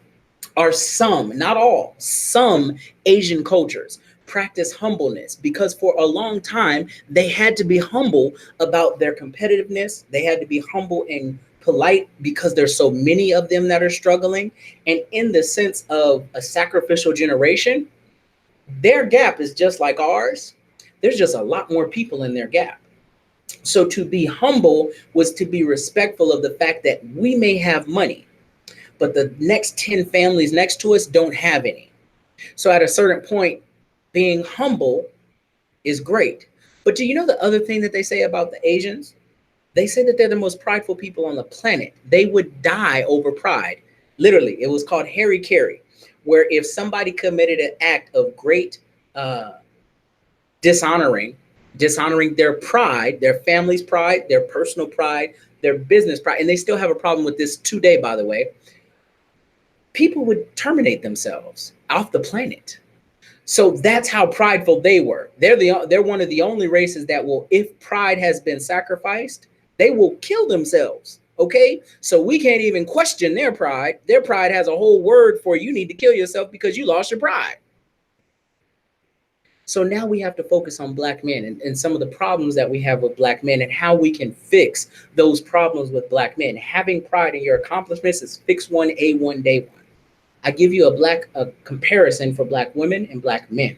are some, not all, some Asian cultures practice humbleness, because for a long time, they had to be humble about their competitiveness. They had to be humble and polite because there's so many of them that are struggling. And in the sense of a sacrificial generation, their gap is just like ours. There's just a lot more people in their gap. So to be humble was to be respectful of the fact that we may have money, but the next 10 families next to us don't have any. So at a certain point, being humble is great, But do you know the other thing that they say about the Asians? They say that they're the most prideful people on the planet. They would die over pride. Literally, it was called Harry Carey, where if somebody committed an act of great uh, dishonoring, dishonoring their pride, their family's pride, their personal pride, their business pride, and they still have a problem with this today, by the way, people would terminate themselves off the planet. So that's how prideful they were. They're one of the only races that will, if pride has been sacrificed, they will kill themselves. Okay, so we can't even question their pride. Their pride has a whole word for you need to kill yourself because you lost your pride. So now we have to focus on black men and some of the problems that we have with black men and how we can fix those problems with black men. Having pride in your accomplishments is fix one, A one, day one. I give you a comparison for black women and black men.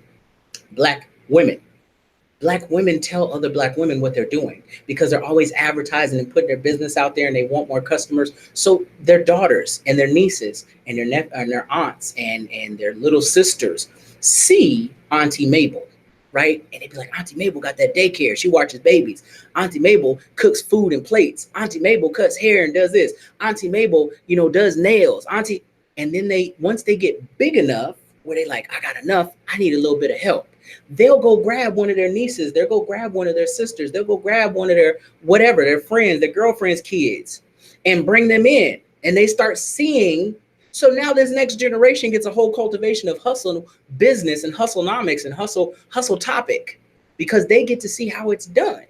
Black women. Black women tell other black women what they're doing because they're always advertising and putting their business out there and they want more customers. So their daughters and their nieces and and their aunts and their little sisters see Auntie Mabel, right? And they'd be like, Auntie Mabel got that daycare. She watches babies. Auntie Mabel cooks food and plates. Auntie Mabel cuts hair and does this. Auntie Mabel, does nails. And then once they get big enough where they like, I got enough, I need a little bit of help. They'll go grab one of their nieces, they'll go grab one of their sisters, they'll go grab one of their whatever, their friends, their girlfriends' kids, and bring them in. And they start seeing. So now this next generation gets a whole cultivation of hustle business and hustlenomics and hustle topic because they get to see how it's done.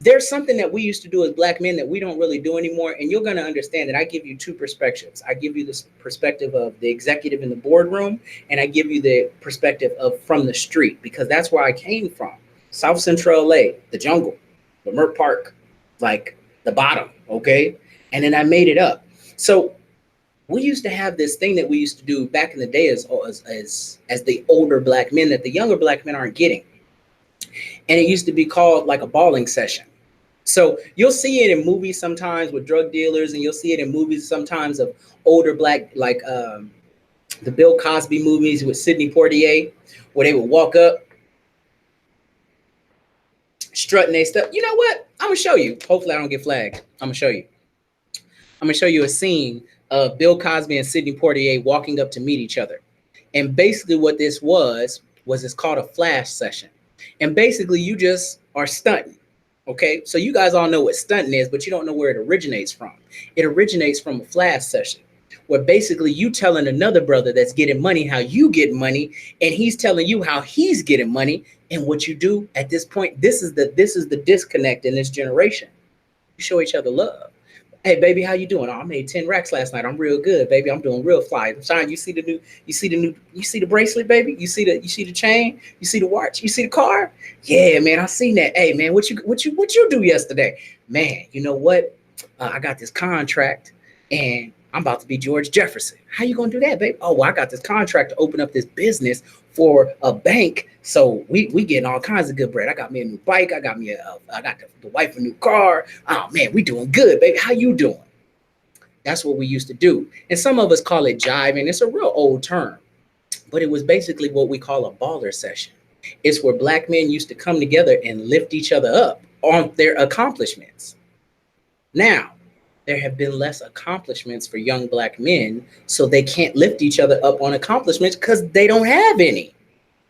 There's something that we used to do as black men that we don't really do anymore. And you're going to understand that I give you two perspectives. I give you this perspective of the executive in the boardroom, and I give you the perspective of from the street, because that's where I came from. South Central LA, the jungle, Lamert Park, like the bottom. Okay. And then I made it up. So we used to have this thing that we used to do back in the day as the older black men that the younger black men aren't getting. And it used to be called like a balling session. So you'll see it in movies sometimes with drug dealers, and you'll see it in movies sometimes of older black, like the Bill Cosby movies with Sidney Poitier, where they would walk up, strutting their stuff. You know what? I'm gonna show you. Hopefully, I don't get flagged. I'm gonna show you. I'm gonna show you a scene of Bill Cosby and Sidney Poitier walking up to meet each other. And basically, what this was it's called a flash session. And basically, you just are stunting. Okay, so you guys all know what stunting is, but you don't know where it originates from. It originates from a flash session where basically you telling another brother that's getting money how you get money, and he's telling you how he's getting money. And what you do at this point, this is the disconnect in this generation. You show each other love. Hey baby, how you doing? Oh, I made 10 racks last night. I'm real good, baby. I'm doing real fly. Shine, you see the bracelet, baby? You see the chain? You see the watch? You see the car? Yeah, man, I seen that. Hey man, what you do yesterday? Man, you know what? I got this contract and I'm about to be George Jefferson. How you gonna do that, baby? Oh, well, I got this contract to open up this business for a bank. So we getting all kinds of good bread. I got me a new bike. I got the wife a new car. Oh man, we doing good, baby. How you doing? That's what we used to do. And some of us call it jiving. It's a real old term, but it was basically what we call a baller session. It's where black men used to come together and lift each other up on their accomplishments. Now, there have been less accomplishments for young black men, so they can't lift each other up on accomplishments because they don't have any.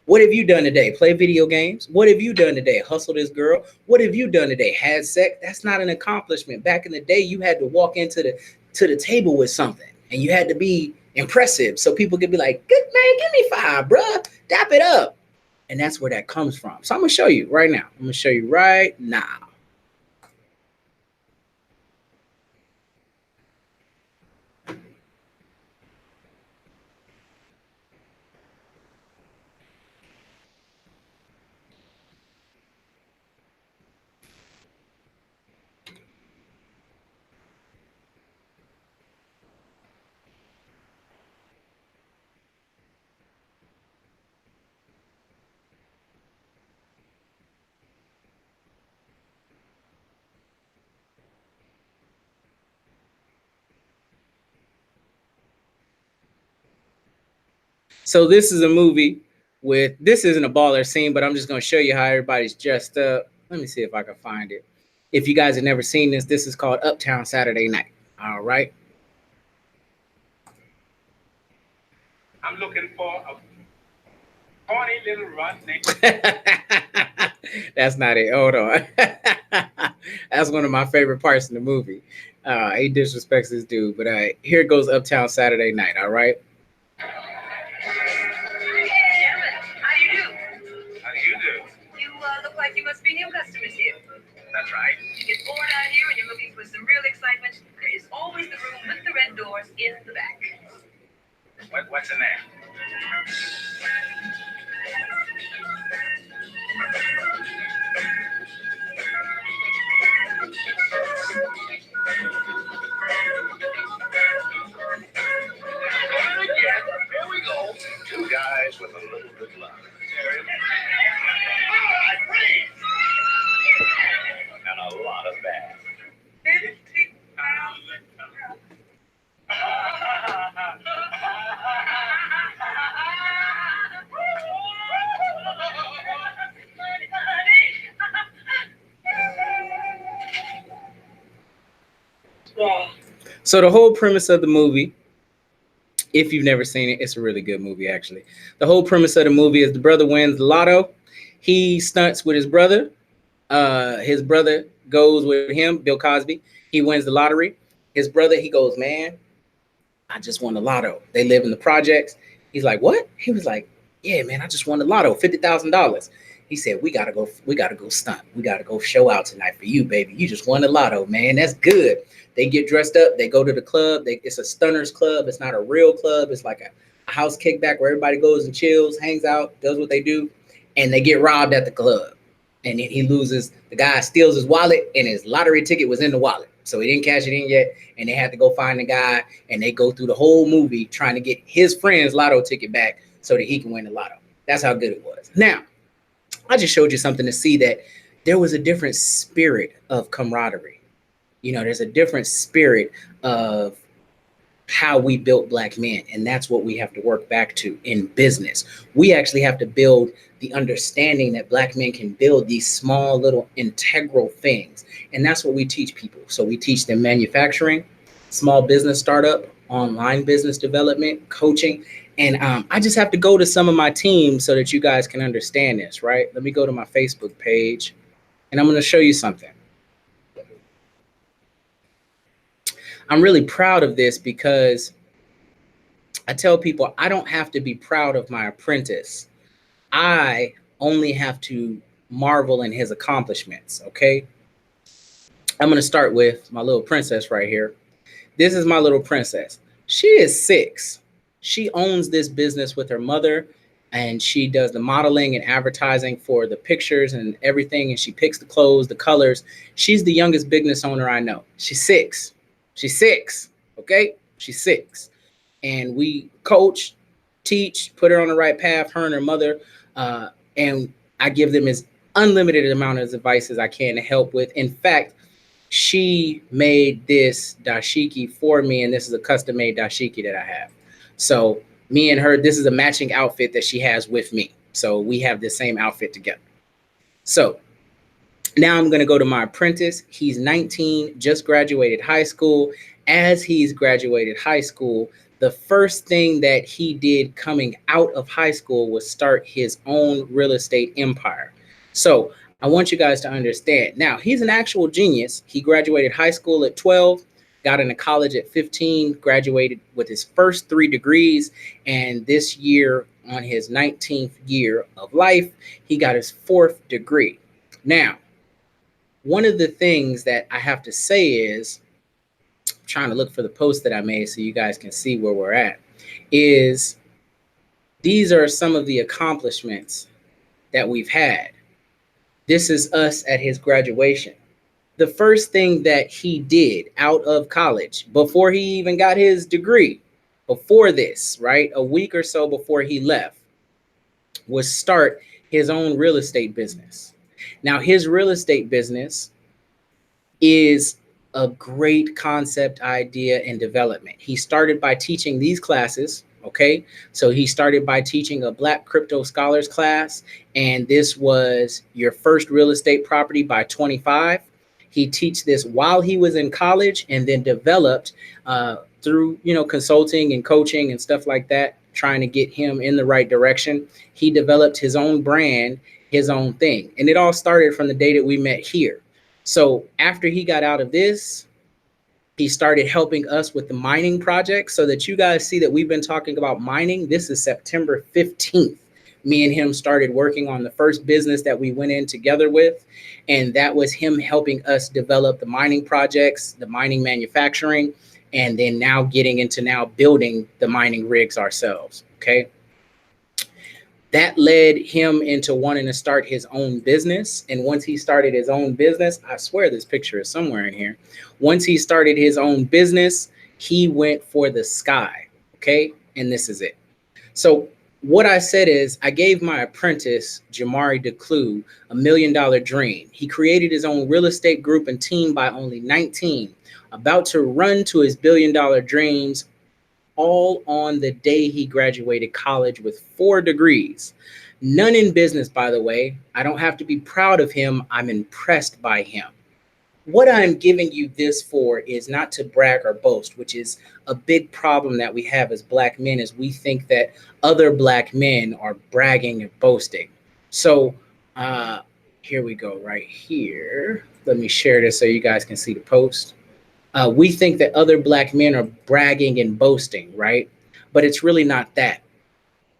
What have you done today? Play video games? What have you done today? Hustle this girl? What have you done today? Had sex? That's not an accomplishment. Back in the day, you had to walk into the table with something, and you had to be impressive so people could be like, "Good man, give me five, bruh. Dap it up." And that's where that comes from. So I'm gonna show you right now. I'm gonna show you right now. So this is a movie with, this isn't a baller scene, but I'm just going to show you how everybody's dressed up. Let me see if I can find it. If you guys have never seen this, this is called Uptown Saturday Night. All right. I'm looking for a corny little run next. That's not it. Hold on. That's one of my favorite parts in the movie. He disrespects this dude, but here goes Uptown Saturday Night. All right. Look like you must be new customers here. That's right. You get bored out here and you're looking for some real excitement, there is always the room with the red doors in the back. What's in there? Yeah, here we go. Two guys with a little good luck. And a lot of bad. 50,000. So the whole premise of the movie, if you've never seen it, it's a really good movie, actually. The whole premise of the movie is the brother wins the lotto. He stunts with his brother. His brother goes with him, Bill Cosby. He wins the lottery. His brother, he goes, man, I just won the lotto. They live in the projects. He's like, what? He was like, yeah, man, I just won the lotto, $50,000. He said, we gotta go stunt. We gotta go show out tonight for you, baby. You just won the lotto, man. That's good. They get dressed up. They go to the club. It's a stunners club. It's not a real club. It's like a house kickback where everybody goes and chills, hangs out, does what they do, and they get robbed at the club. And he loses. The guy steals his wallet, and his lottery ticket was in the wallet, so he didn't cash it in yet. And they had to go find the guy, and they go through the whole movie trying to get his friend's lotto ticket back so that he can win the lotto. That's how good it was. Now, I just showed you something to see that there was a different spirit of camaraderie. You know, there's a different spirit of how we built Black men, and that's what we have to work back to in business. We actually have to build the understanding that Black men can build these small little integral things, and that's what we teach people. So we teach them manufacturing, small business startup, online business development, coaching, and I just have to go to some of my teams so that you guys can understand this, right? Let me go to my Facebook page, and I'm going to show you something. I'm really proud of this because I tell people I don't have to be proud of my apprentice. I only have to marvel in his accomplishments, okay? I'm going to start with my little princess right here. This is my little princess. She is 6. She owns this business with her mother, and she does the modeling and advertising for the pictures and everything, and she picks the clothes, the colors. She's the youngest business owner I know. She's 6. She's 6, okay? She's 6. And we coach, teach, put her on the right path, her and her mother, and I give them as unlimited amount of advice as I can to help with. In fact, she made this dashiki for me, and this is a custom-made dashiki that I have. So me and her, this is a matching outfit that she has with me. So we have the same outfit together. So now I'm going to go to my apprentice. He's 19, just graduated high school. As he's graduated high school, the first thing that he did coming out of high school was start his own real estate empire. So I want you guys to understand. Now, he's an actual genius. He graduated high school at 12, got into college at 15, graduated with his first 3 degrees, and this year, on his 19th year of life, he got his 4th degree. Now, one of the things that I have to say is, I'm trying to look for the post that I made so you guys can see where we're at, is these are some of the accomplishments that we've had. This is us at his graduation. The first thing that he did out of college, before he even got his degree, before this, right, a week or so before he left, was start his own real estate business. Now, his real estate business is a great concept, idea, and development. He started by teaching these classes Okay, so he started by teaching a Black crypto scholars class, and this was your first real estate property by 25. He teach this while he was in college, and then developed through consulting and coaching and stuff like that, trying to get him in the right direction. He developed his own brand, his own thing, and it all started from the day that we met here. So after he got out of this, he started helping us with the mining project, so that you guys see that we've been talking about mining. This is September 15th. Me and him started working on the first business that we went in together with. And that was him helping us develop the mining projects, the mining manufacturing, and then now getting into now building the mining rigs ourselves. Okay. That led him into wanting to start his own business. And once he started his own business, I swear this picture is somewhere in here. Once he started his own business, he went for the sky. Okay. And this is it. So what I said is, I gave my apprentice, Jamari DeClue, $1 million dream. He created his own real estate group and team by only 19, about to run to his $1 billion dreams, all on the day he graduated college with 4 degrees. None in business, by the way. I don't have to be proud of him. I'm impressed by him. What I'm giving you this for is not to brag or boast, which is a big problem that we have as Black men, is we think that other Black men are bragging and boasting. So here we go right here. Let me share this so you guys can see the post. We think that other Black men are bragging and boasting, right? But it's really not that.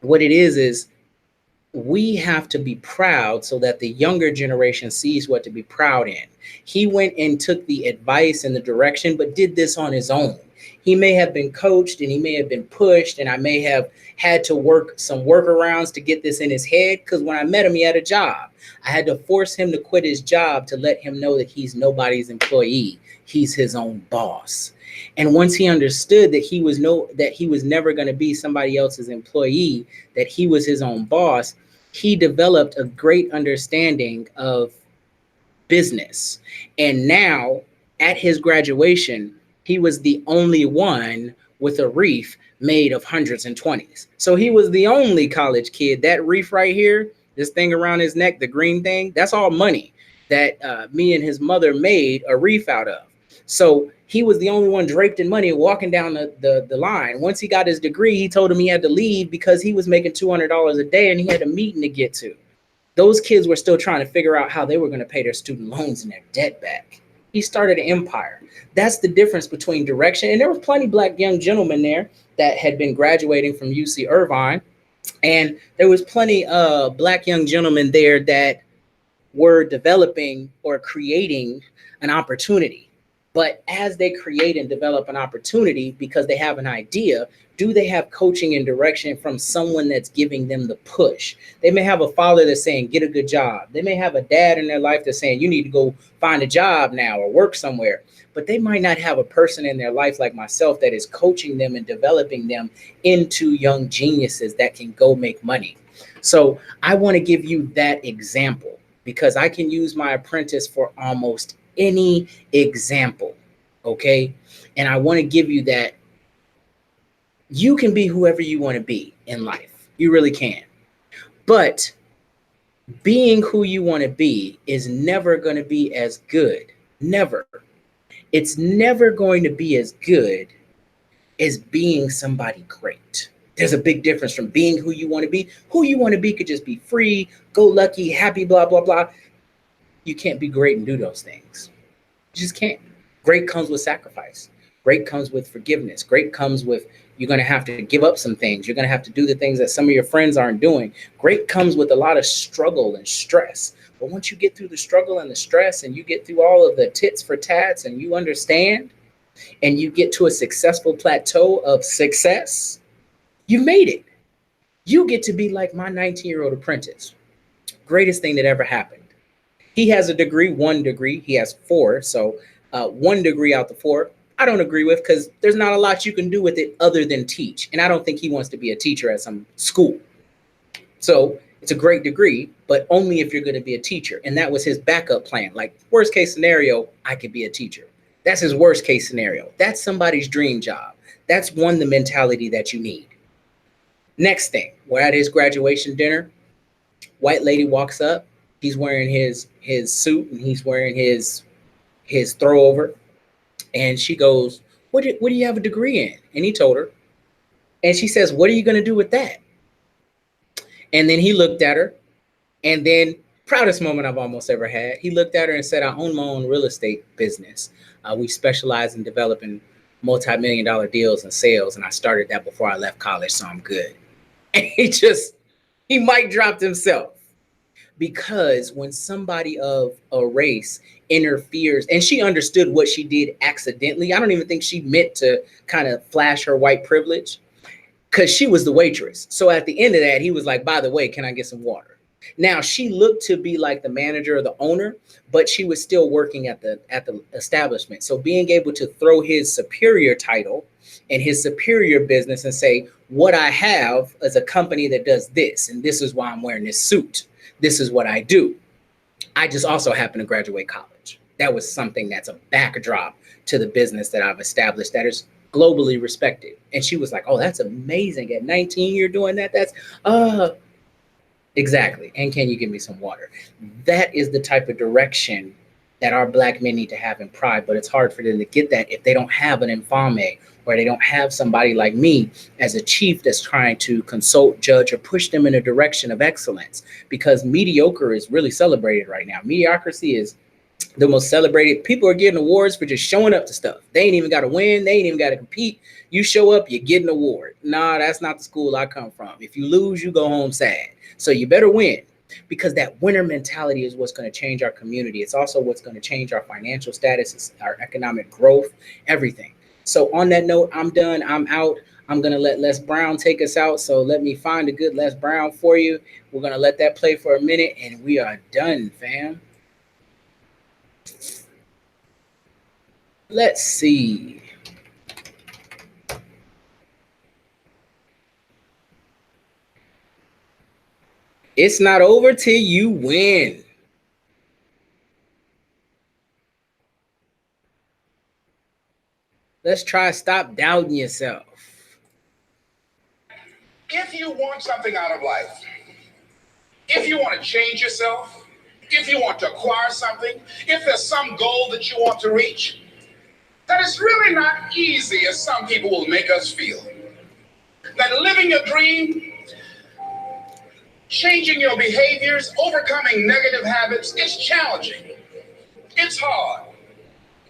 What it is we have to be proud so that the younger generation sees what to be proud in. He went and took the advice and the direction, but did this on his own. He may have been coached and he may have been pushed, and I may have had to work some workarounds to get this in his head, because when I met him, he had a job. I had to force him to quit his job to let him know that he's nobody's employee. He's his own boss. And once he understood that he was never going to be somebody else's employee, that he was his own boss, he developed a great understanding of business. And now at his graduation, he was the only one with a reef made of hundreds and twenties. So he was the only college kid. That reef right here, this thing around his neck, the green thing, that's all money that me and his mother made a reef out of. So he was the only one draped in money walking down the line. Once he got his degree, he told him he had to leave because he was making $200 a day and he had a meeting to get to. Those kids were still trying to figure out how they were going to pay their student loans and their debt back. He started an empire. That's the difference between direction. And there were plenty of Black young gentlemen there that had been graduating from UC Irvine. And there was plenty of Black young gentlemen there that were developing or creating an opportunity. But as they create and develop an opportunity because they have an idea, do they have coaching and direction from someone that's giving them the push? They may have a father that's saying, get a good job. They may have a dad in their life that's saying, you need to go find a job now or work somewhere. But they might not have a person in their life like myself that is coaching them and developing them into young geniuses that can go make money. So I want to give you that example because I can use my apprentice for almost any example, okay? And I want to give you that you can be whoever you want to be in life. You really can. But being who you want to be is never going to be as good. Never. It's never going to be as good as being somebody great. There's a big difference from being who you want to be. Who you want to be could just be free, go lucky, happy, blah, blah, blah. You can't be great and do those things. You just can't. Great comes with sacrifice. Great comes with forgiveness. Great comes with you're going to have to give up some things. You're going to have to do the things that some of your friends aren't doing. Great comes with a lot of struggle and stress. But once you get through the struggle and the stress and you get through all of the tits for tats and you understand and you get to a successful plateau of success, you made it. You get to be like my 19-year-old apprentice. Greatest thing that ever happened. He has a degree, 1 degree. He has 4. So 1 degree out the 4. I don't agree with because there's not a lot you can do with it other than teach. And I don't think he wants to be a teacher at some school. So it's a great degree, but only if you're going to be a teacher. And that was his backup plan. Like worst case scenario, I could be a teacher. That's his worst case scenario. That's somebody's dream job. That's the mentality that you need. Next thing, we're at his graduation dinner. White lady walks up. He's wearing his suit and he's wearing his throwover. And she goes, what do you have a degree in? And he told her. And she says, what are you going to do with that? And then he looked at her. And then, proudest moment I've almost ever had, he looked at her and said, I own my own real estate business. We specialize in developing multi-million-dollar deals and sales. And I started that before I left college, so I'm good. And he mic dropped himself. Because when somebody of a race interferes, and she understood what she did accidentally, I don't even think she meant to kind of flash her white privilege, because she was the waitress. So at the end of that, he was like, by the way, can I get some water? Now, she looked to be like the manager or the owner, but she was still working at the establishment. So being able to throw his superior title and his superior business and say, what I have is a company that does this, and this is why I'm wearing this suit. This is what I do. I just also happen to graduate college. That was something that's a backdrop to the business that I've established that is globally respected. And she was like, oh, that's amazing. At 19, you're doing that. That's exactly. And can you give me some water? That is the type of direction that our Black men need to have in pride, but it's hard for them to get that if they don't have an infame, or they don't have somebody like me as a chief that's trying to consult, judge, or push them in a direction of excellence, because mediocre is really celebrated right now. Mediocrity is the most celebrated. People are getting awards for just showing up to stuff. They ain't even got to win. They ain't even got to compete. You show up, you get an award. Nah, that's not the school I come from. If you lose, you go home sad. So you better win, because that winner mentality is what's going to change our community. It's also what's going to change our financial status, it's our economic growth, everything. So on that note, I'm done. I'm out. I'm going to let Les Brown take us out. So let me find a good Les Brown for you. We're going to let that play for a minute, and we are done, fam. Let's see. It's not over till you win. Let's try stop doubting yourself. If you want something out of life, if you want to change yourself, if you want to acquire something, if there's some goal that you want to reach, that is really not easy as some people will make us feel. That living your dream, changing your behaviors, overcoming negative habits, it's challenging. It's hard.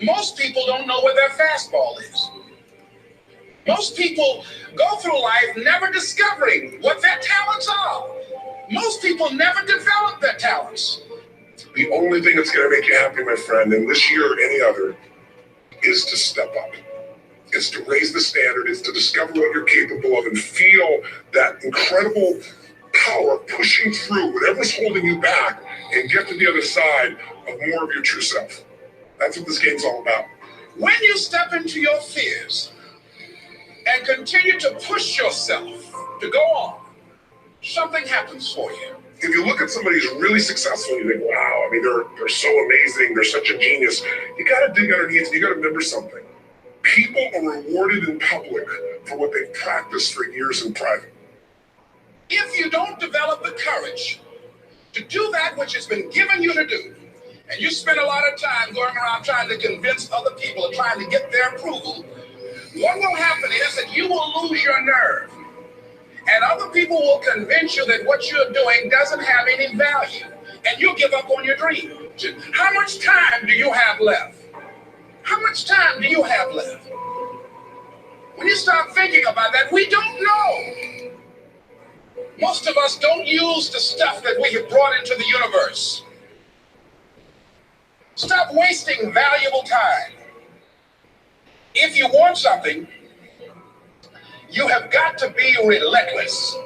Most people don't know where their fastball is. Most people go through life never discovering what their talents are. Most people never develop their talents. The only thing that's going to make you happy, my friend, in this year or any other, is to step up. It's to raise the standard. It's to discover what you're capable of and feel that incredible power pushing through whatever's holding you back and get to the other side of more of your true self. That's what this game's all about. When you step into your fears and continue to push yourself to go on, something happens for you. If you look at somebody who's really successful, you think, wow, I mean, they're so amazing, they're such a genius. You gotta dig underneath, and you gotta remember something. People are rewarded in public for what they've practiced for years in private. If you don't develop the courage to do that which has been given you to do, and you spend a lot of time going around trying to convince other people or trying to get their approval, what will happen is that you will lose your nerve. And other people will convince you that what you're doing doesn't have any value, and you'll give up on your dream. How much time do you have left? How much time do you have left? When you start thinking about that, we don't know. Most of us don't use the stuff that we have brought into the universe. Stop wasting valuable time. If you want something, you have got to be relentless.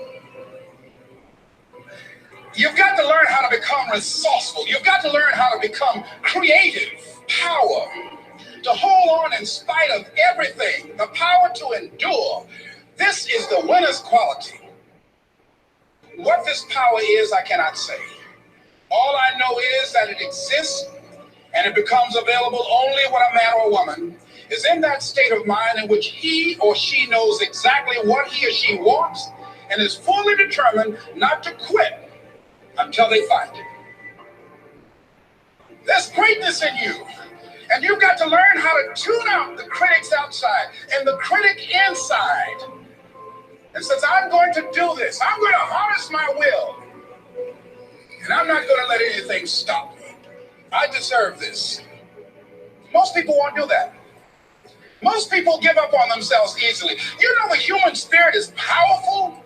You've got to learn how to become resourceful. You've got to learn how to become creative. Power to hold on in spite of everything. The power to endure. This is the winner's quality. What this power is, I cannot say. All I know is that it exists, and it becomes available only when a man or a woman is in that state of mind in which he or she knows exactly what he or she wants and is fully determined not to quit until they find it. There's greatness in you, and you've got to learn how to tune out the critics outside and the critic inside. And says, I'm going to do this. I'm going to harness my will. And I'm not going to let anything stop me. I deserve this. Most people won't do that. Most people give up on themselves easily. You know the human spirit is powerful.